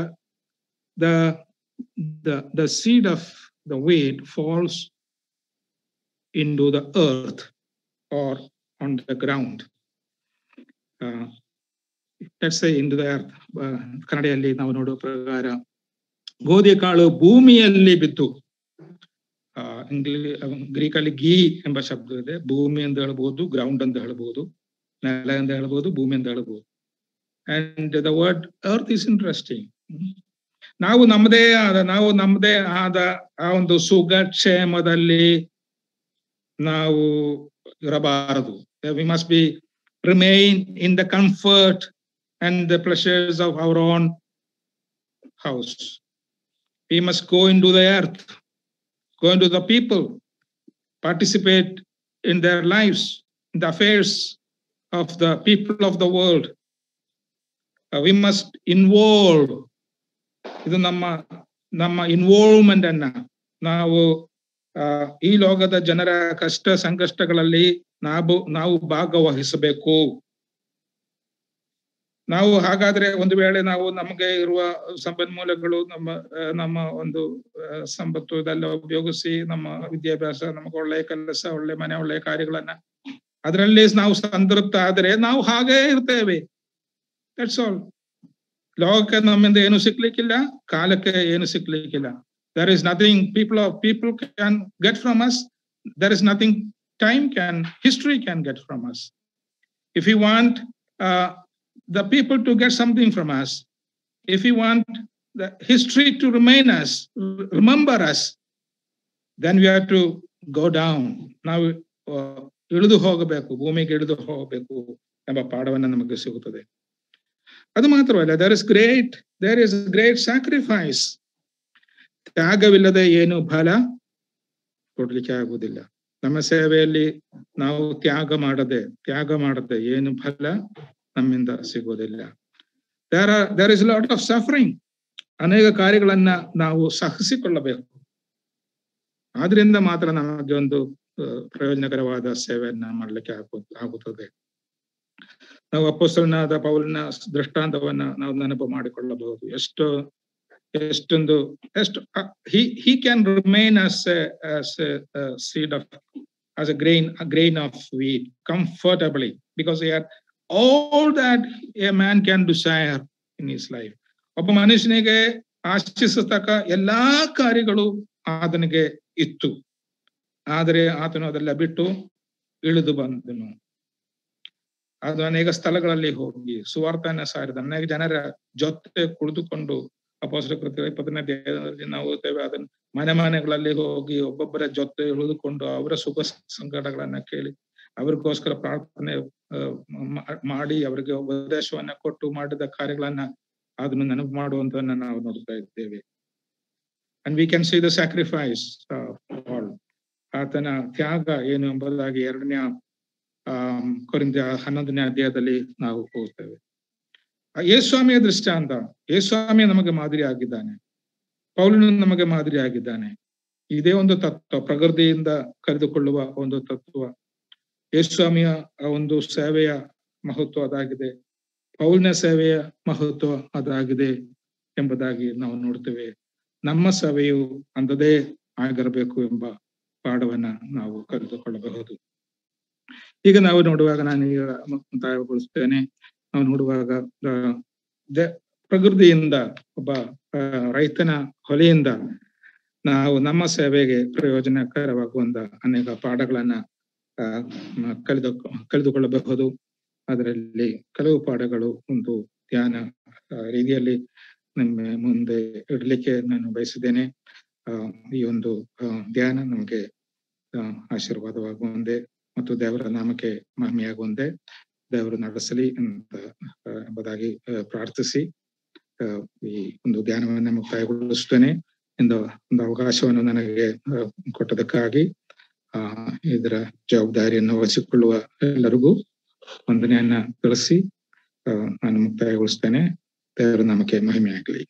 the seed of the wheat falls into the earth or on the ground. Let's say into the earth. ಕನ್ನಡದಲ್ಲಿ ನಾವು ನೋಡುವ ಪ್ರಕಾರ ಗೋಧಿಯ ಕಾಳು ಭೂಮಿಯಲ್ಲಿ ಬಿತ್ತು. ಗ್ರೀಕಲ್ಲಿ ಗೀ ಎಂಬ ಶಬ್ದ ಇದೆ. ಭೂಮಿ ಅಂತ ಹೇಳ್ಬಹುದು, ಗ್ರೌಂಡ್ ಅಂತ ಹೇಳ್ಬಹುದು, ನೆಲ ಅಂತ ಹೇಳ್ಬಹುದು, ಭೂಮಿ ಅಂತ ಹೇಳ್ಬಹುದು. And the word earth is interesting. ನಾವು ನಮ್ಮದೇ ಆದ ಆ ಒಂದು ಸುಖಕ್ಷೇಮದಲ್ಲಿ ನಾವು ಇರಬಾರದು. We must remain in the comfort and the pleasures of our own house. We must go into the earth, go into the people, participate in their lives, in the affairs of the people of the world. We must involve. ಇದು ನಮ್ಮ involvement ಅನ್ನ ನಾವು ಈ ಲೋಕದ ಜನರ ಕಷ್ಟ ಸಂಕಷ್ಟಗಳಲ್ಲಿ ನಾವು ಭಾಗವಹಿಸಬೇಕು. ನಾವು ಹಾಗಾದ್ರೆ ಒಂದು ವೇಳೆ ನಾವು ನಮಗೆ ಇರುವ ಸಂಪನ್ಮೂಲಗಳು ನಮ್ಮ ಒಂದು ಸಂಪತ್ತು ಇದೆಲ್ಲ ಉಪಯೋಗಿಸಿ ನಮ್ಮ ವಿದ್ಯಾಭ್ಯಾಸ, ನಮಗೆ ಒಳ್ಳೆಯ ಕೆಲಸ, ಒಳ್ಳೆ ಮನೆ, ಒಳ್ಳೆಯ ಕಾರ್ಯಗಳನ್ನ ಅದರಲ್ಲಿ ನಾವು ಸಂತೃಪ್ತ ಆದರೆ ನಾವು ಹಾಗೇ ಇರ್ತೇವೆ. That's all. ಲೋಕಕ್ಕೆ ನಮ್ಮಿಂದ ಏನು ಸಿಕ್ಲಿಕ್ಕಿಲ್ಲ, ಕಾಲಕ್ಕೆ ಏನು ಸಿಕ್ಲಿಕ್ಕಿಲ್ಲ. There is nothing people can get from us. There is nothing history can get from us. If we want the people to get something from us, if we want the history to remember us, then we have to go down. Now, ಇಳಿದು ಹೋಗಬೇಕು, ಭೂಮಿಗೆ ಇಳಿದು ಹೋಗಬೇಕು ಎಂಬ ಪಾಠವನ್ನು ನಮಗೆ ಸಿಗುತ್ತದೆ. ಅದು ಮಾತ್ರವಲ್ಲ, there is great sacrifice. ತ್ಯಾಗವಿಲ್ಲದೆ ಏನು ಫಲ ಕೊಡ್ಲಿಕ್ಕೆ ಆಗುವುದಿಲ್ಲ. ನಮ್ಮ ಸೇವೆಯಲ್ಲಿ ನಾವು ತ್ಯಾಗ ಮಾಡದೆ ಏನು ಫಲ ನಮ್ಮಿಂದ ಸಿಗುವುದಿಲ್ಲ. there is a lot of suffering. ಅನೇಕ ಕಾರ್ಯಗಳನ್ನ ನಾವು ಸಹಿಸಿಕೊಳ್ಳಬೇಕು. ಆದ್ರಿಂದ ಮಾತ್ರ ನಮಗೆ ಒಂದು ಪ್ರಯೋಜನಕರವಾದ ಸೇವೆಯನ್ನ ಮಾಡಲಿಕ್ಕೆ ಆಗುತ್ತದೆ. ನಾವು ಅಪೊಸ್ತಲನಾದ ಪೌಲನ ದೃಷ್ಟಾಂತವನ್ನ ನಾವು ನೆನಪು ಮಾಡಿಕೊಳ್ಳಬಹುದು. ಎಷ್ಟು he can remain as a seed of as a grain of wheat comfortably, because he had all that a man can desire in his life. ಒಬ್ಬ ಮನುಷ್ಯನಿಗೆ ಆಶಿಸತಕ್ಕ ಎಲ್ಲಾ ಕಾರ್ಯಗಳು ಆತನಿಗೆ ಇತ್ತು, ಆದರೆ ಆತನು ಅದೆಲ್ಲ ಬಿಟ್ಟು ಇಳಿದು ಬಂದನು. ಅದು ಅನೇಕ ಸ್ಥಳಗಳಲ್ಲಿ ಹೋಗಿ ಸುವಾರ್ತೆಯನ್ನ ಸಾರಿದ, ಅನೇಕ ಜನರ ಜೊತೆ ಕುಳಿತುಕೊಂಡು, ಅಪೊಸ್ತಲರ ಕೃತ್ಯ 20ನೇ ಅಧ್ಯಾಯದಲ್ಲಿ ನಾವು ಓದ್ತೇವೆ, ಅದನ್ನ ಮನೆಗಳಲ್ಲಿ ಹೋಗಿ ಒಬ್ಬೊಬ್ಬರ ಜೊತೆ ಉಳಿದುಕೊಂಡು ಅವರ ಸುಖ ಸಂಕಟಗಳನ್ನ ಕೇಳಿ ಅವರಿಗೋಸ್ಕರ ಪ್ರಾರ್ಥನೆ ಮಾಡಿ ಅವರಿಗೆ ಉಪದೇಶವನ್ನ ಕೊಟ್ಟು ಮಾಡಿದ ಕಾರ್ಯಗಳನ್ನ ಅದನ್ನು ನೆನಪು ಮಾಡುವಂತವನ್ನ ನಾವು ನೋಡ್ತಾ ಇದ್ದೇವೆ. And we can see the sacrifice of Paul. ಆತನ ತ್ಯಾಗ ಏನು ಎಂಬುದಾಗಿ 2ನೇ ಕೊರಿಂಥ 11ನೇ ಅಧ್ಯಾಯದಲ್ಲಿ ನಾವು ಓದ್ತೇವೆ. ಯೇಸುಸ್ವಾಮಿಯ ದೃಷ್ಟಾಂತ, ಯೇಸುಸ್ವಾಮಿ ನಮಗೆ ಮಾದರಿ ಆಗಿದ್ದಾನೆ, ಪೌಲನು ನಮಗೆ ಮಾದರಿ ಆಗಿದ್ದಾನೆ. ಇದೇ ಒಂದು ತತ್ವ, ಪ್ರಕೃತಿಯಿಂದ ಕರೆದುಕೊಳ್ಳುವ ಒಂದು ತತ್ವ. ಯೇಸುಸ್ವಾಮಿಯ ಒಂದು ಸೇವೆಯ ಮಹತ್ವ ಅದಾಗಿದೆ, ಪೌಲನ ಸೇವೆಯ ಮಹತ್ವ ಅದಾಗಿದೆ ಎಂಬುದಾಗಿ ನಾವು ನೋಡ್ತೇವೆ. ನಮ್ಮ ಸೇವೆಯು ಅಂಥದೇ ಆಗಿರಬೇಕು ಎಂಬ ಪಾಠವನ್ನ ನಾವು ಕರೆದುಕೊಳ್ಳಬಹುದು. ಈಗ ನಾವು ನೋಡುವಾಗ, ನಾನೀಗ ಮುಕ್ತಾಯಗೊಳಿಸ್ತೇನೆ, ನಾವು ನೋಡುವಾಗ ಪ್ರಕೃತಿಯಿಂದ ಒಬ್ಬ ರೈತನ ಹೊಲೆಯಿಂದ ನಾವು ನಮ್ಮ ಸೇವೆಗೆ ಪ್ರಯೋಜನಕರವಾಗುವಂತ ಅನೇಕ ಪಾಠಗಳನ್ನ ಕಳೆದುಕೊಳ್ಳಬಹುದು. ಅದರಲ್ಲಿ ಕೆಲವು ಪಾಠಗಳು ಒಂದು ಧ್ಯಾನ ರೀತಿಯಲ್ಲಿ ನಮ್ಮ ಮುಂದೆ ಇಡಲಿಕ್ಕೆ ನಾನು ಬಯಸಿದ್ದೇನೆ. ಈ ಒಂದು ಧ್ಯಾನ ನಮಗೆ ಆಶೀರ್ವಾದವಾಗುವಂತೆ ಮತ್ತು ದೇವರ ನಾಮಕ್ಕೆ ಮಹಿಮೆಯಾಗುವಂತೆ ದೇವರು ನಡೆಸಲಿ ಎಂಬುದಾಗಿ ಪ್ರಾರ್ಥಿಸಿ ಈ ಒಂದು ಧ್ಯಾನವನ್ನ ಮುಕ್ತಾಯಗೊಳಿಸುತ್ತೇನೆ. ಒಂದು ಅವಕಾಶವನ್ನು ನನಗೆ ಕೊಟ್ಟದಕ್ಕಾಗಿ ಇದರ ಜವಾಬ್ದಾರಿಯನ್ನು ವಹಿಸಿಕೊಳ್ಳುವ ಎಲ್ಲರಿಗೂ ವಂದನೆಯನ್ನ ತಿಳಿಸಿ ನಾನು ಮುಕ್ತಾಯಗೊಳಿಸ್ತೇನೆ. ದೇವರ ನಾಮಕ್ಕೆ ಮಹಿಮೆಯಾಗಲಿ.